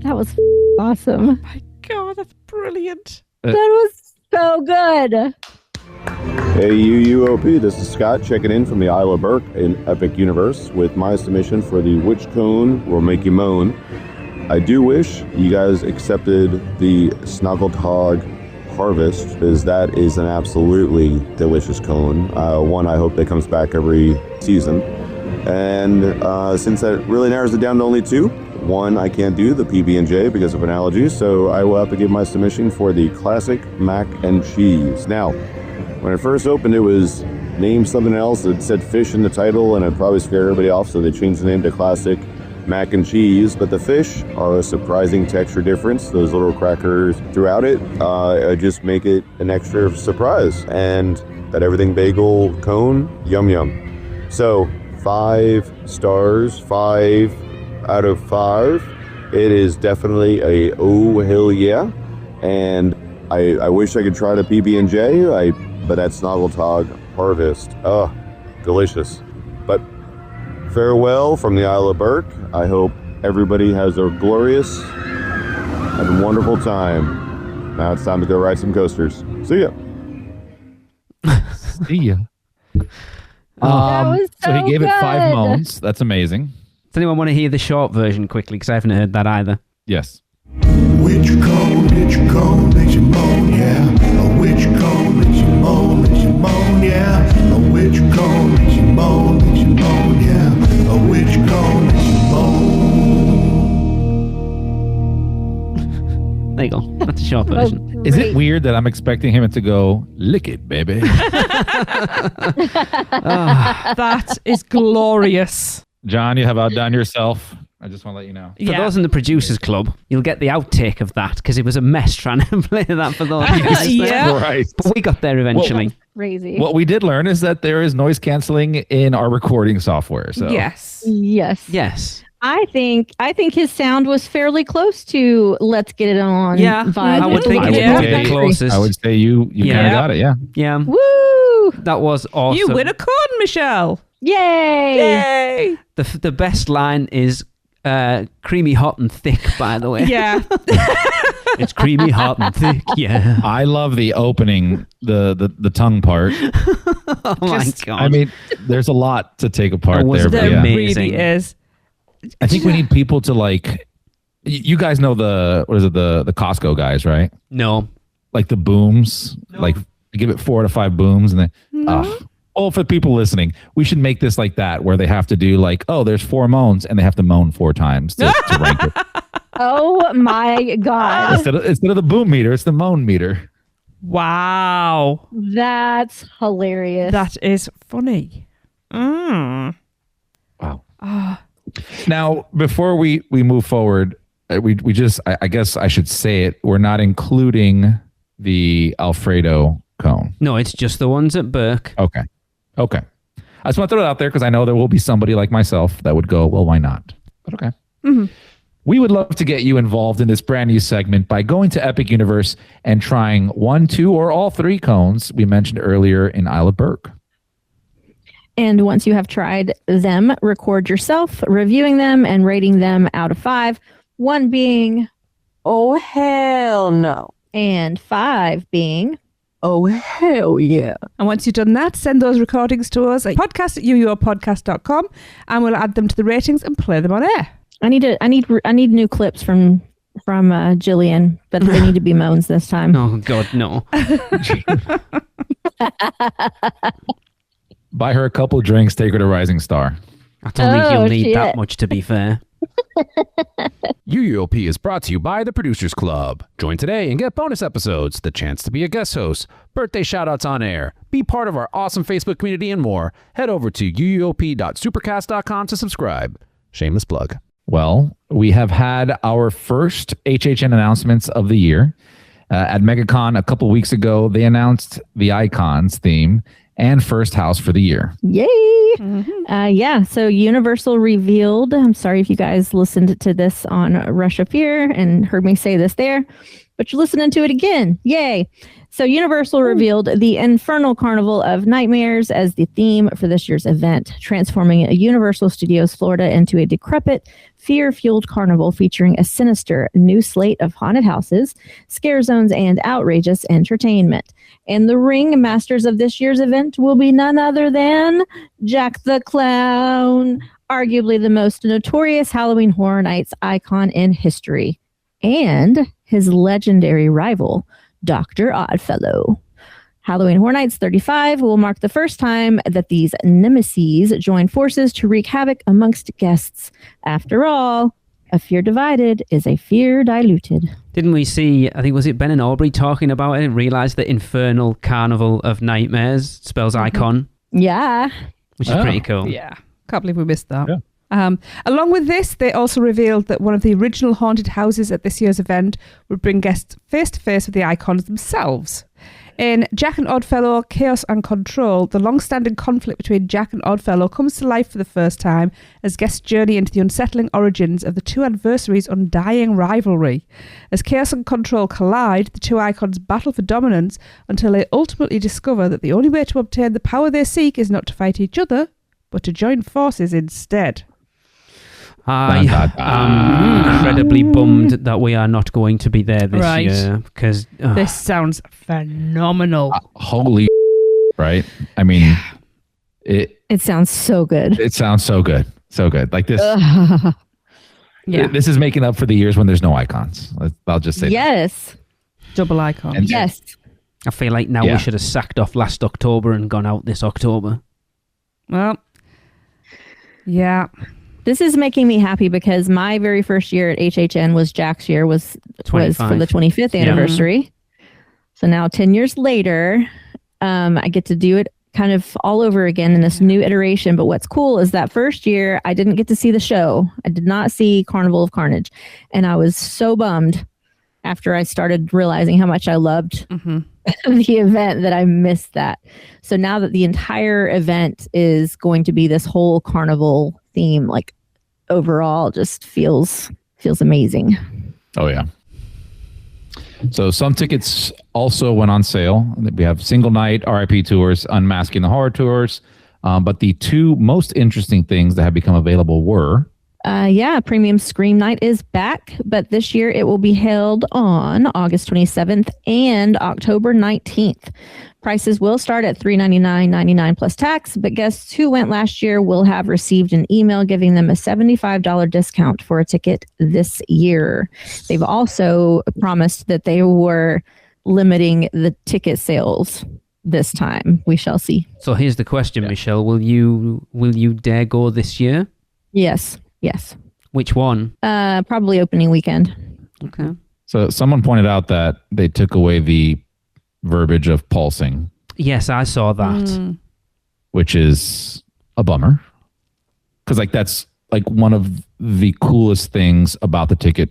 That was awesome. My God, that's brilliant. That was so good. Hey UUOP, this is Scott checking in from the Isle of Burke in Epic Universe with my submission for the Which Cone Will Make You Moan. I do wish you guys accepted the Snuggletog Harvest, because that is an absolutely delicious cone. One I hope that comes back every season. And since that really narrows it down to only two, one I can't do, the PB&J, because of an allergy, so I will have to give my submission for the classic mac and cheese. Now, when it first opened, it was named something else. It said fish in the title, and it'd probably scare everybody off, so they changed the name to classic mac and cheese. But the fish are a surprising texture difference. Those little crackers throughout it just make it an extra surprise. And that everything bagel cone, yum yum. So 5 stars, 5 out of 5. It is definitely a oh hell yeah. And I wish I could try the PB&J, but that's Snuggletog Harvest. Oh, delicious. But farewell from the Isle of Burke. I hope everybody has a glorious and wonderful time. Now it's time to go ride some coasters. See ya. See ya. That was So he gave it 5 good. moans. That's amazing. Does anyone want to hear the short version quickly? Because I haven't heard that either. Yes. Which cone makes you moan, yeah. A which cone makes you moan, yeah. A which cone makes you moan, yeah. A which cone makes you moan. There you go. That's a short version. Is it weird that I'm expecting him to go, lick it, baby? That is glorious. John, you have outdone yourself. I just want to let you know. For those in the producers club, you'll get the outtake of that because it was a mess trying to play that for those guys. Yeah. Right. But we got there eventually. Crazy. What we did learn is that there is noise canceling in our recording software. So Yes. Yes. Yes. I think his sound was fairly close to Let's Get It On. Yeah, vibe. I would think it Yeah. would be the closest. I would say you Yeah. kind of got it. Yeah. Yeah. Woo! That was awesome. You win a cone, Michelle. Yay! Yay. The best line is creamy, hot, and thick, by the way. Yeah. It's creamy, hot, and thick. Yeah. I love the opening, the tongue part. Oh, my God. I mean, there's a lot to take apart That was there. But There yeah. amazing. really is. I think we need people to like. You guys know the Costco guys, right? No. like the booms, like give it 4 to 5 booms, and then for the people listening, we should make this like that, where they have to do like, there's 4 moans, and they have to moan 4 times to rank it. Oh my God. Instead of the boom meter, it's the moan meter. Wow. That's hilarious. That is funny. Wow. Now, before we move forward, we just, I guess I should say it, we're not including the Alfredo cone. No, it's just the ones at Burke. Okay. I just want to throw it out there because I know there will be somebody like myself that would go, well, why not? But okay. Mm-hmm. We would love to get you involved in this brand new segment by going to Epic Universe and trying 1, 2, or all 3 cones we mentioned earlier in Isle of Burke. And once you have tried them, record yourself reviewing them and rating them out of 5. 1 being, oh, hell no. And 5 being, oh, hell yeah. And once you've done that, send those recordings to us at podcast@uuopodcast.com, and we'll add them to the ratings and play them on air. I need new clips from Jillian, but they need to be moans this time. Oh God, no. Buy her a couple of drinks, take her to Rising Star. I don't think you'll need shit. that much, to be fair. UUOP is brought to you by the Producers Club. Join today and get bonus episodes, the chance to be a guest host, birthday shoutouts on air, be part of our awesome Facebook community, and more. Head over to uuop.supercast.com to subscribe. Shameless plug. Well, we have had our first HHN announcements of the year. At MegaCon a couple weeks ago, they announced the Icons theme and first house for the year. Yay! Mm-hmm. So Universal revealed, I'm sorry if you guys listened to this on Rush Up Here and heard me say this there, but you're listening to it again. Yay! So Universal revealed the Infernal Carnival of Nightmares as the theme for this year's event, transforming Universal Studios Florida into a decrepit, fear-fueled carnival featuring a sinister new slate of haunted houses, scare zones, and outrageous entertainment. And the ringmasters of this year's event will be none other than Jack the Clown, arguably the most notorious Halloween Horror Nights icon in history, and his legendary rival, Dr. Oddfellow. Halloween Horror Nights 35 will mark the first time that these nemeses join forces to wreak havoc amongst guests. After all, a fear divided is a fear diluted. Didn't we see, I think, was it Ben and Aubrey talking about it and realised that Infernal Carnival of Nightmares spells icon? Yeah. Which is pretty cool. Yeah. Can't believe we missed that. Yeah. Along with this, they also revealed that one of the original haunted houses at this year's event would bring guests face to face with the icons themselves. In Jack and Oddfellow, Chaos and Control, the long-standing conflict between Jack and Oddfellow comes to life for the first time as guests journey into the unsettling origins of the two adversaries' undying rivalry. As Chaos and Control collide, the two icons battle for dominance until they ultimately discover that the only way to obtain the power they seek is not to fight each other, but to join forces instead. I am incredibly bummed that we are not going to be there this year because this sounds phenomenal. Holy right? I mean, it sounds so good. It sounds so good. So good. Like this. Yeah. This is making up for the years when there's no icons. I'll just say yes. Double icon. And yes. I feel like now we should have sacked off last October and gone out this October. Well, yeah. This is making me happy because my very first year at HHN was Jack's year was for the 25th anniversary. So now 10 years later, I get to do it kind of all over again in this new iteration. But what's cool is that first year, I didn't get to see the show. I did not see Carnival of Carnage. And I was so bummed after I started realizing how much I loved the event that I missed that. So now that the entire event is going to be this whole carnival theme, like overall just feels amazing. Oh yeah. So some tickets also went on sale. We have single night RIP tours, Unmasking the Horror tours. But the two most interesting things that have become available were Premium Scream Night is back, but this year it will be held on August 27th and October 19th. Prices will start at $399.99 plus tax, but guests who went last year will have received an email giving them a $75 discount for a ticket this year. They've also promised that they were limiting the ticket sales this time. We shall see. So here's the question, Michelle. Will you dare go this year? Yes. Which one? Probably opening weekend. Okay. So someone pointed out that they took away the verbiage of pulsing, Yes, I saw that. which is a bummer. Because like that's like one of the coolest things about the ticket,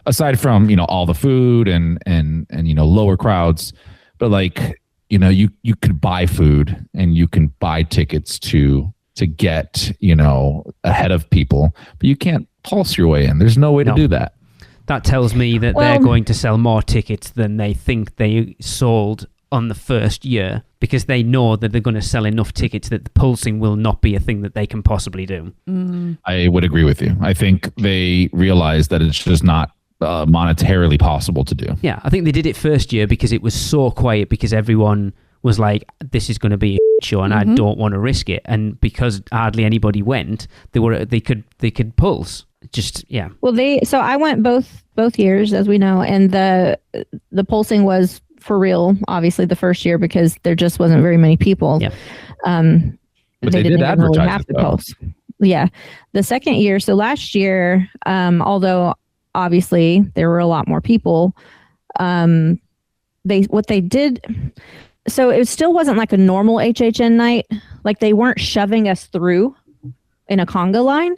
aside from, all the food and lower crowds, but like, you could buy food and you can buy tickets to get, ahead of people, but you can't pulse your way in. There's no way to do that. That tells me that they're going to sell more tickets than they think they sold on the first year, because they know that they're going to sell enough tickets that the pulsing will not be a thing that they can possibly do. I would agree with you. I think they realize that it's just not monetarily possible to do. Yeah, I think they did it first year because it was so quiet, because everyone was like, this is going to be a show and I don't want to risk it. And because hardly anybody went, they could pulse. Just, yeah. Well, so I went both years, as we know, and the pulsing was for real, obviously, the first year, because there just wasn't very many people. Yeah. But they didn't did even really advertise have it, to though. pulse. Yeah. The second year, so last year, although obviously there were a lot more people, what they did, so it still wasn't like a normal HHN night. Like, they weren't shoving us through in a conga line,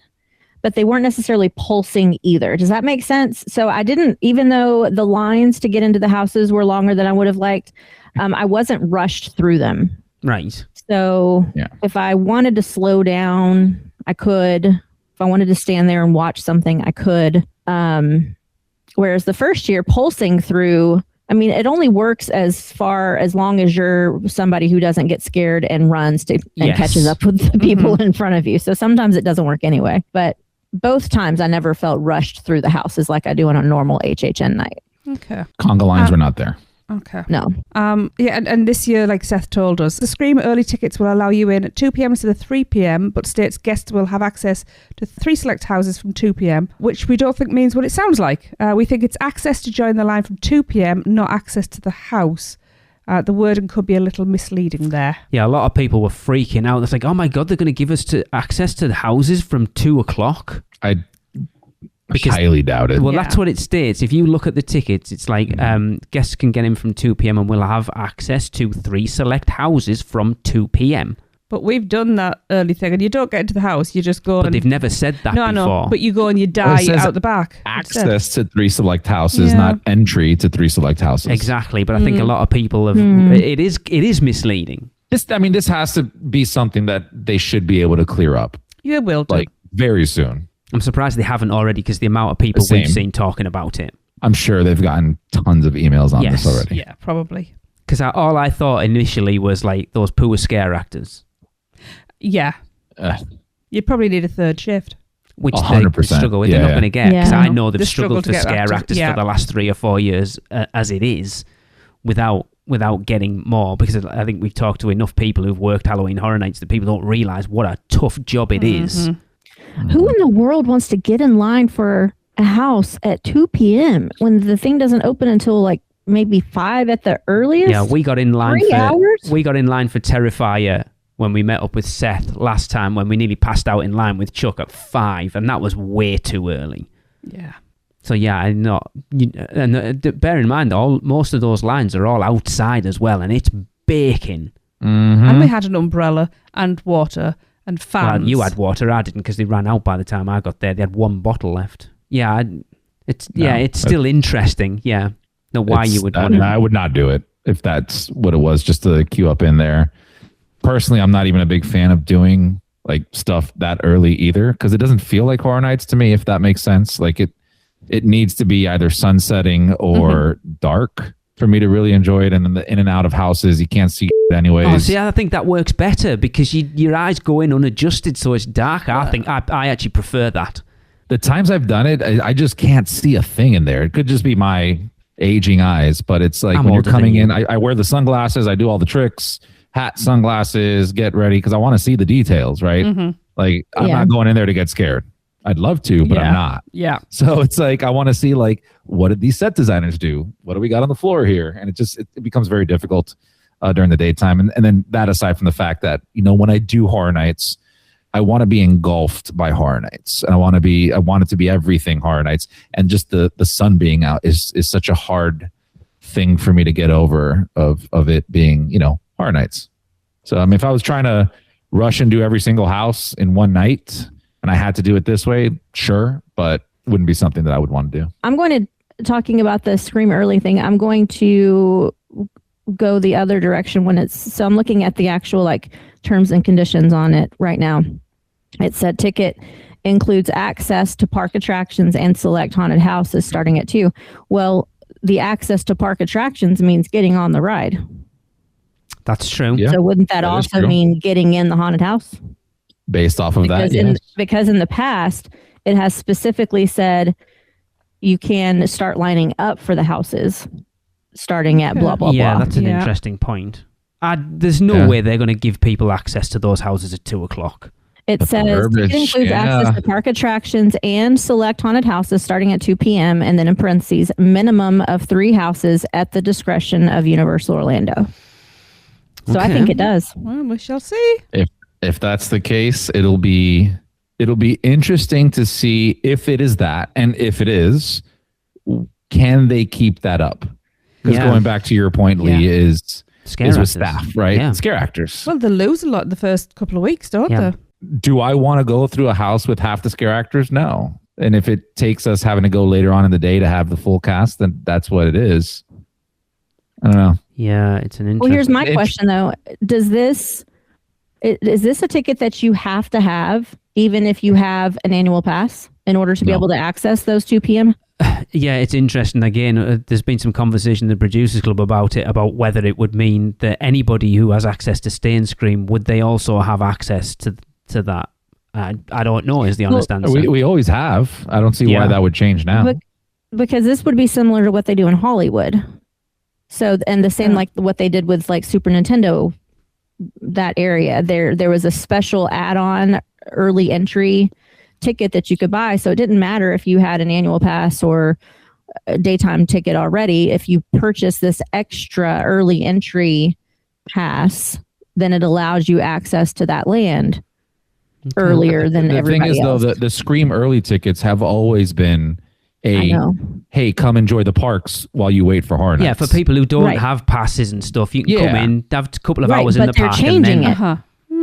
but they weren't necessarily pulsing either. Does that make sense? So I didn't, even though the lines to get into the houses were longer than I would have liked, I wasn't rushed through them. Right. So if I wanted to slow down, I could. If I wanted to stand there and watch something, I could. Whereas the first year, pulsing through, I mean, it only works as long as you're somebody who doesn't get scared and runs and catches up with the people in front of you. So sometimes it doesn't work anyway. But both times I never felt rushed through the houses like I do on a normal HHN night. Okay. Conga lines were not there. Okay. No. And this year, like Seth told us, the Scream early tickets will allow you in at 2 p.m. instead of 3 p.m, but states guests will have access to 3 select houses from 2 p.m, which we don't think means what it sounds like. We think it's access to join the line from 2 p.m, not access to the house. The wording could be a little misleading there. Yeah, a lot of people were freaking out. It's like, oh my God, they're going to give us access to the houses from 2 o'clock? Because highly doubt it. Well, that's what it states. If you look at the tickets, it's like guests can get in from 2 p.m. and will have access to 3 select houses from 2 p.m. But we've done that early thing, and you don't get into the house. You just go. But they've never said that before. No, but you go and you die out the back. Access to 3 select houses, not entry to 3 select houses. Exactly, but I think a lot of people have. It is misleading. This has to be something that they should be able to clear up. You will do. Like very soon. I'm surprised they haven't already, because the amount of people we've seen talking about it. I'm sure they've gotten tons of emails on this already. Yeah, probably. Because all I thought initially was like those poor scare actors. Yeah. You probably need a third shift. Which 100%. they struggle with. They're not going to get. Because I know they've struggled for scare actors for the last 3 or 4 years as it is, without getting more. Because I think we've talked to enough people who've worked Halloween Horror Nights that people don't realise what a tough job it is. Who in the world wants to get in line for a house at 2 p.m. when the thing doesn't open until like maybe 5 at the earliest? Yeah, we got in line 3 hours? We got in line for Terrifier when we met up with Seth last time, when we nearly passed out in line with Chuck at 5, and that was way too early. Yeah. So yeah, I'm not. And bear in mind, most of those lines are all outside as well, and it's baking. Mm-hmm. And we had an umbrella and water and fans. Well, you had water, I didn't, because they ran out by the time I got there. They had 1 bottle left. Yeah, it's still interesting. Yeah, no, why you would want to. I would not do it if that's what it was, just to queue up in there. Personally, I'm not even a big fan of doing like stuff that early either, because it doesn't feel like Horror Nights to me, if that makes sense. Like it needs to be either sunsetting or dark for me to really enjoy it. And in the in and out of houses, you can't see anyways. Oh, see, I think that works better because your eyes go in unadjusted, so it's dark. I think I actually prefer that. The times I've done it, I just can't see a thing in there. It could just be my aging eyes, but it's like when you're coming in, I wear the sunglasses, I do all the tricks, hat, sunglasses, get ready, because I want to see the details, right? Mm-hmm. Like, I'm not going in there to get scared. I'd love to, but I'm not. Yeah. So it's like I want to see like what did these set designers do? What do we got on the floor here? And it becomes very difficult during the daytime. And then that aside from the fact that when I do horror nights, I want to be engulfed by horror nights, and I want it to be everything horror nights. And just the sun being out is such a hard thing for me to get over of it being horror nights. So I mean, if I was trying to rush and do every single house in one night, and I had to do it this way, sure, but wouldn't be something that I would want to do. I'm going to, talking about the Scream Early thing, I'm going to go the other direction so I'm looking at the actual like terms and conditions on it right now. It said ticket includes access to park attractions and select haunted houses starting at 2. Well, the access to park attractions means getting on the ride. That's true. Yeah, so wouldn't that also mean getting in the haunted house? Based off of that, because in the past, it has specifically said you can start lining up for the houses starting at blah, blah, yeah, blah. That's an interesting point. There's no way they're going to give people access to those houses at 2:00. It says it includes access to park attractions and select haunted houses starting at 2 p.m. and then in parentheses, minimum of 3 houses at the discretion of Universal Orlando. So I think it does. Well, we shall see. If that's the case, it'll be interesting to see if it is that, and if it is, can they keep that up? Because going back to your point, Lee, is with staff, right? Yeah. Scare actors. Well, they lose a lot the first couple of weeks, don't they? Do I want to go through a house with half the scare actors? No. And if it takes us having to go later on in the day to have the full cast, then that's what it is. I don't know. Yeah, it's an interesting... Well, here's my question, though. Is this a ticket that you have to have, even if you have an annual pass, in order to be able to access those 2 p.m.? Yeah, it's interesting. Again, there's been some conversation in the Producers Club about whether it would mean that anybody who has access to Stay and Scream, would they also have access to that? I don't know is the honest answer. We always have. I don't see why that would change now. Because this would be similar to what they do in Hollywood. So, and the same like what they did with like Super Nintendo, that area. There was a special add-on early entry ticket that you could buy. So it didn't matter if you had an annual pass or a daytime ticket already. If you purchase this extra early entry pass, then it allows you access to that land earlier than everybody else. The thing is, though, the Scream early tickets have always been hey, come enjoy the parks while you wait for horror nights. Yeah, for people who don't have passes and stuff, you can come in, have a couple of hours in the park. But they're changing it.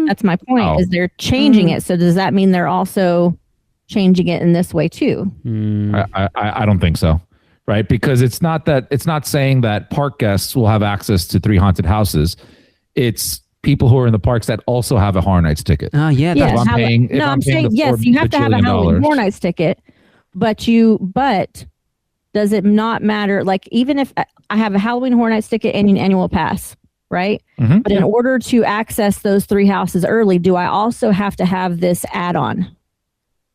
That's my point, is they're changing it. So does that mean they're also changing it in this way too? I don't think so. Right? Because it's not saying that park guests will have access to 3 haunted houses. It's people who are in the parks that also have a Horror Nights ticket. Yeah. Yes, I'm saying yes, you have to have a Halloween Horror Nights ticket, but does it not matter? Like, even if I have a Halloween Horror Nights ticket and an annual pass, right? Mm-hmm. But in order to access those 3 houses early, do I also have to have this add-on?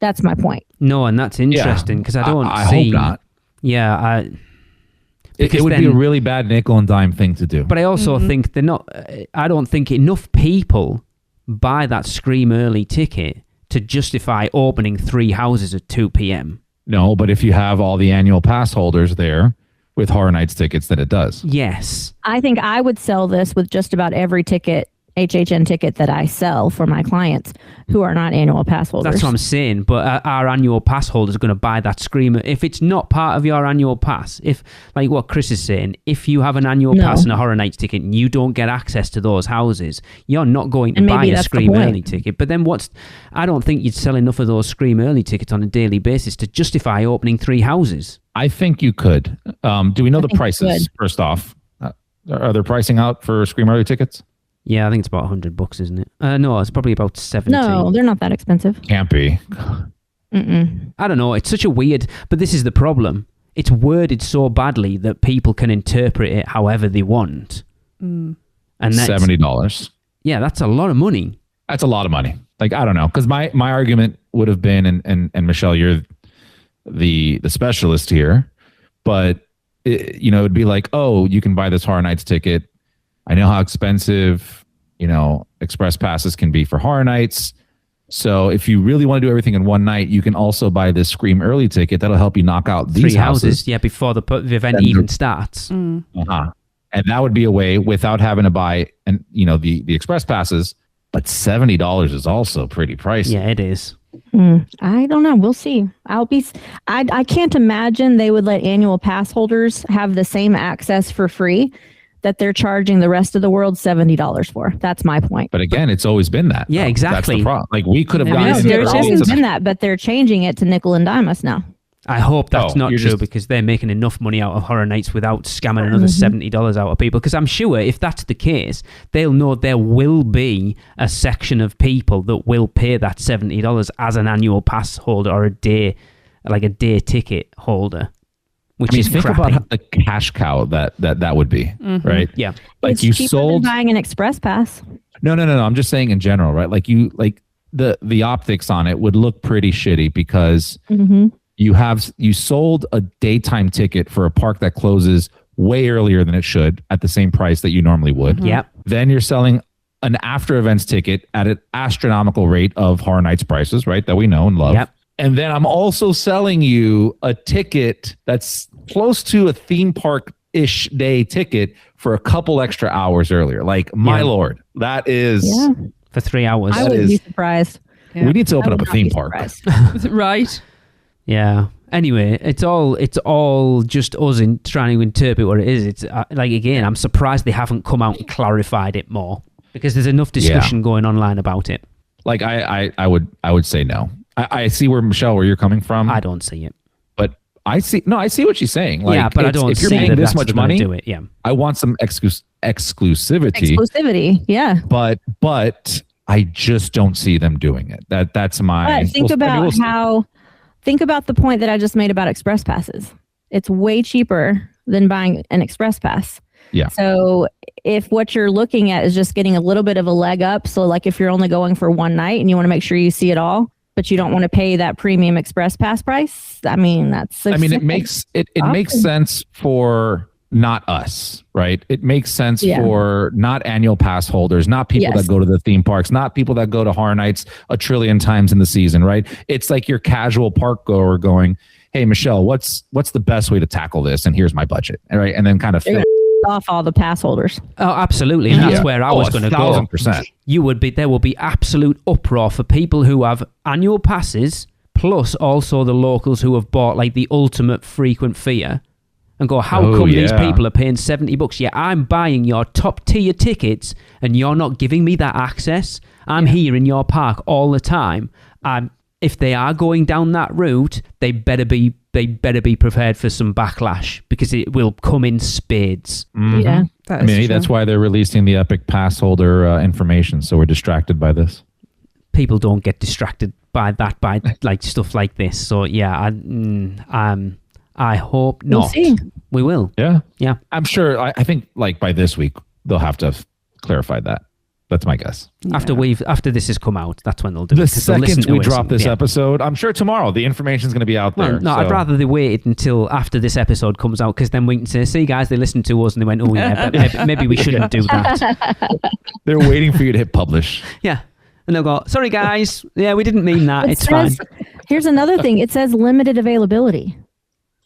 That's my point. No, and that's interesting because I don't I see... hope not. Yeah, it would be a really bad nickel and dime thing to do. But I also think they're not... I don't think enough people buy that Scream early ticket to justify opening 3 houses at 2 p.m. No, but if you have all the annual pass holders there with Horror Nights tickets, then it does. Yes. I think I would sell this with just about every ticket, HHN ticket that I sell for my clients who are not annual pass holders. That's what I'm saying. But our annual pass holders are going to buy that Screamer. If it's not part of your annual pass, if, like what Chris is saying, if you have an annual pass and a Horror Nights ticket and you don't get access to those houses, you're not going to buy a Scream early ticket. But then I don't think you'd sell enough of those Scream early tickets on a daily basis to justify opening 3 houses. I think you could. Do we know the prices, first off? Are they pricing out for Scream early tickets? Yeah, I think it's about $100, isn't it? No, it's probably about 70. No, they're not that expensive. Can't be. I don't know. It's such a weird... But this is the problem. It's worded so badly that people can interpret it however they want. And that's $70. Yeah, that's a lot of money. That's a lot of money. Like, I don't know. Because my argument would have been, and Michelle, you're the specialist here, but it'd be like, oh, you can buy this Horror Nights ticket. I know how expensive, express passes can be for Horror Nights. So if you really want to do everything in one night, you can also buy this Scream Early ticket. That'll help you knock out these 3 houses. Yeah, before the event even starts. Uh-huh. And that would be a way without having to buy the express passes. But $70 is also pretty pricey. Yeah, it is. I don't know. We'll see. I can't imagine they would let annual pass holders have the same access for free that they're charging the rest of the world $70 for. That's my point. But again, it's always been that. Yeah, exactly. That's the problem. Like we could have gotten. It's always been that, but they're changing it to nickel and dime us now. I hope that's not true because they're making enough money out of Horror Nights without scamming another $70 out of people. Because I'm sure if that's the case, they'll know there will be a section of people that will pay that $70 as an annual pass holder or a day ticket holder. Which is think crappy. about the cash cow that would be, right? Yeah, like it's cheaper than buying an express pass. No. I'm just saying in general, right? Like the optics on it would look pretty shitty because you sold a daytime ticket for a park that closes way earlier than it should at the same price that you normally would. Yep. Then you're selling an after events ticket at an astronomical rate of Horror Nights prices, right? That we know and love. Yep. And then I'm also selling you a ticket that's close to a theme park-ish day ticket for a couple extra hours earlier. Like, my Lord, that is... Yeah. For 3 hours. I wouldn't be surprised. We need to open up a theme park. Right. Yeah. Anyway, it's all just us trying to interpret what it is. It's again, I'm surprised they haven't come out and clarified it more because there's enough discussion going online about it. Like, I would say no. I see where you're coming from. I don't see it, but I see what she's saying. Like, yeah, but I don't. If you're see paying that this that's much the way to money, do it. Yeah, I want some exclusivity. Exclusivity, yeah. But I just don't see them doing it. That's my. But think about the point that I just made about express passes. It's way cheaper than buying an express pass. Yeah. So if what you're looking at is just getting a little bit of a leg up, so like if you're only going for one night and you want to make sure you see it all, but you don't want to pay that premium express pass price, I mean, it makes sense for not us, right? It makes sense for not annual pass holders, not people that go to the theme parks, not people that go to Horror Nights a trillion times in the season, right? It's like your casual park goer going, hey, Michelle, what's the best way to tackle this? And here's my budget, right? And then kind of off all the pass holders. Oh, absolutely. And that's where I was going to go. 1,000%. There will be absolute uproar for people who have annual passes, plus also the locals who have bought like the ultimate frequent fear and go, how come these people are paying $70? Yeah, I'm buying your top tier tickets and you're not giving me that access. I'm here in your park all the time. If they are going down that route, they better be prepared for some backlash because it will come in spades. Mm-hmm. Yeah, that's why they're releasing the Epic Pass holder information. So we're distracted by this. People don't get distracted by like stuff like this. So yeah, I hope not. We'll see. We will. Yeah. Yeah. I'm sure. I think like by this week they'll have to have clarified that. That's my guess. Yeah. After this has come out, that's when they'll do it. The second we drop this episode, I'm sure tomorrow the information is going to be out there. No, I'd rather they waited until after this episode comes out because then we can say, see guys, they listened to us and they went, oh yeah, but maybe we shouldn't do that. They're waiting for you to hit publish. Yeah. And they'll go, sorry guys, yeah, we didn't mean that. It's fine. Here's another thing. It says limited availability.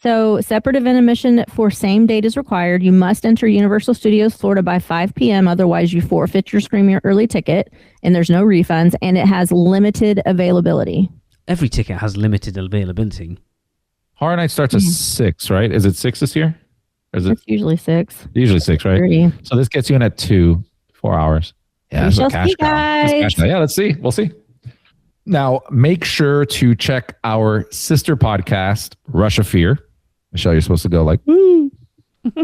So separate event admission for same date is required. You must enter Universal Studios Florida by 5 p.m. Otherwise, you forfeit your Scream early ticket, and there's no refunds, and it has limited availability. Every ticket has limited availability. Horror Night starts at 6, right? Is it 6 this year? Or is it? It's usually 6. Usually 6, right? 30. So this gets you in at 2, 4 hours. Yeah, we shall see, guys. Yeah, let's see. We'll see. Now, make sure to check our sister podcast, Rush of Fear. Michelle, you're supposed to go like, woo.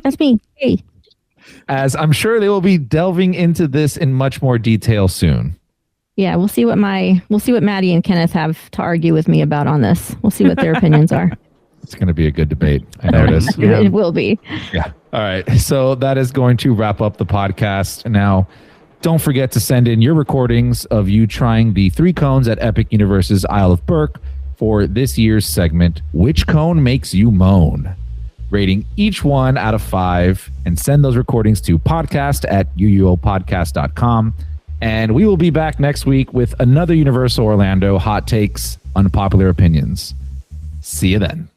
That's me. Hey. As I'm sure they will be delving into this in much more detail soon. Yeah, we'll see what Maddie and Kenneth have to argue with me about on this. We'll see what their opinions are. It's going to be a good debate. I know it is. It will be. Yeah. All right. So that is going to wrap up the podcast. Now, don't forget to send in your recordings of you trying the 3 cones at Epic Universe's Isle of Burke for this year's segment, Which Cone Makes You Moan? Rating each one out of 5 and send those recordings to podcast@uuopodcast.com. And we will be back next week with another Universal Orlando hot takes, unpopular opinions. See you then.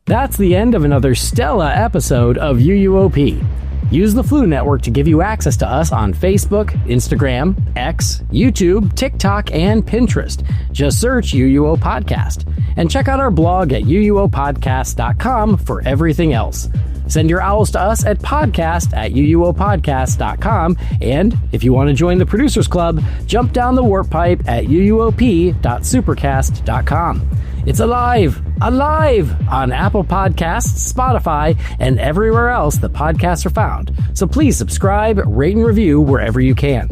That's the end of another Stella episode of UUOP. Use the Flu Network to give you access to us on Facebook, Instagram, X, YouTube, TikTok, and Pinterest. Just search UUO Podcast. And check out our blog at uuopodcast.com for everything else. Send your owls to us at podcast@uuopodcast.com. And if you want to join the Producers Club, jump down the warp pipe at uuop.supercast.com. It's alive on Apple Podcasts, Spotify, and everywhere else that podcasts are found. So please subscribe, rate, and review wherever you can.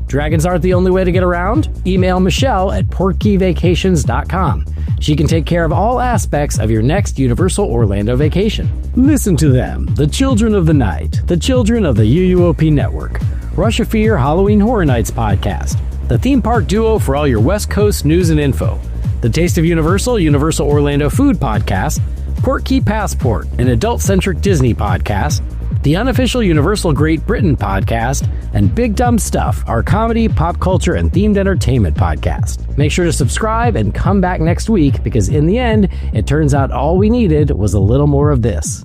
Dragons aren't the only way to get around. Email Michelle at portkeyvacations.com. She can take care of all aspects of your next Universal Orlando vacation. Listen to them, the children of the night, the children of the UUOP network. Rush of Fear Halloween Horror Nights podcast, the theme park duo for all your West Coast news and info. The Taste of Universal, Universal Orlando Food Podcast, Portkey Passport, an adult-centric Disney podcast, the unofficial Universal Great Britain podcast, and Big Dumb Stuff, our comedy, pop culture, and themed entertainment podcast. Make sure to subscribe and come back next week because in the end, it turns out all we needed was a little more of this.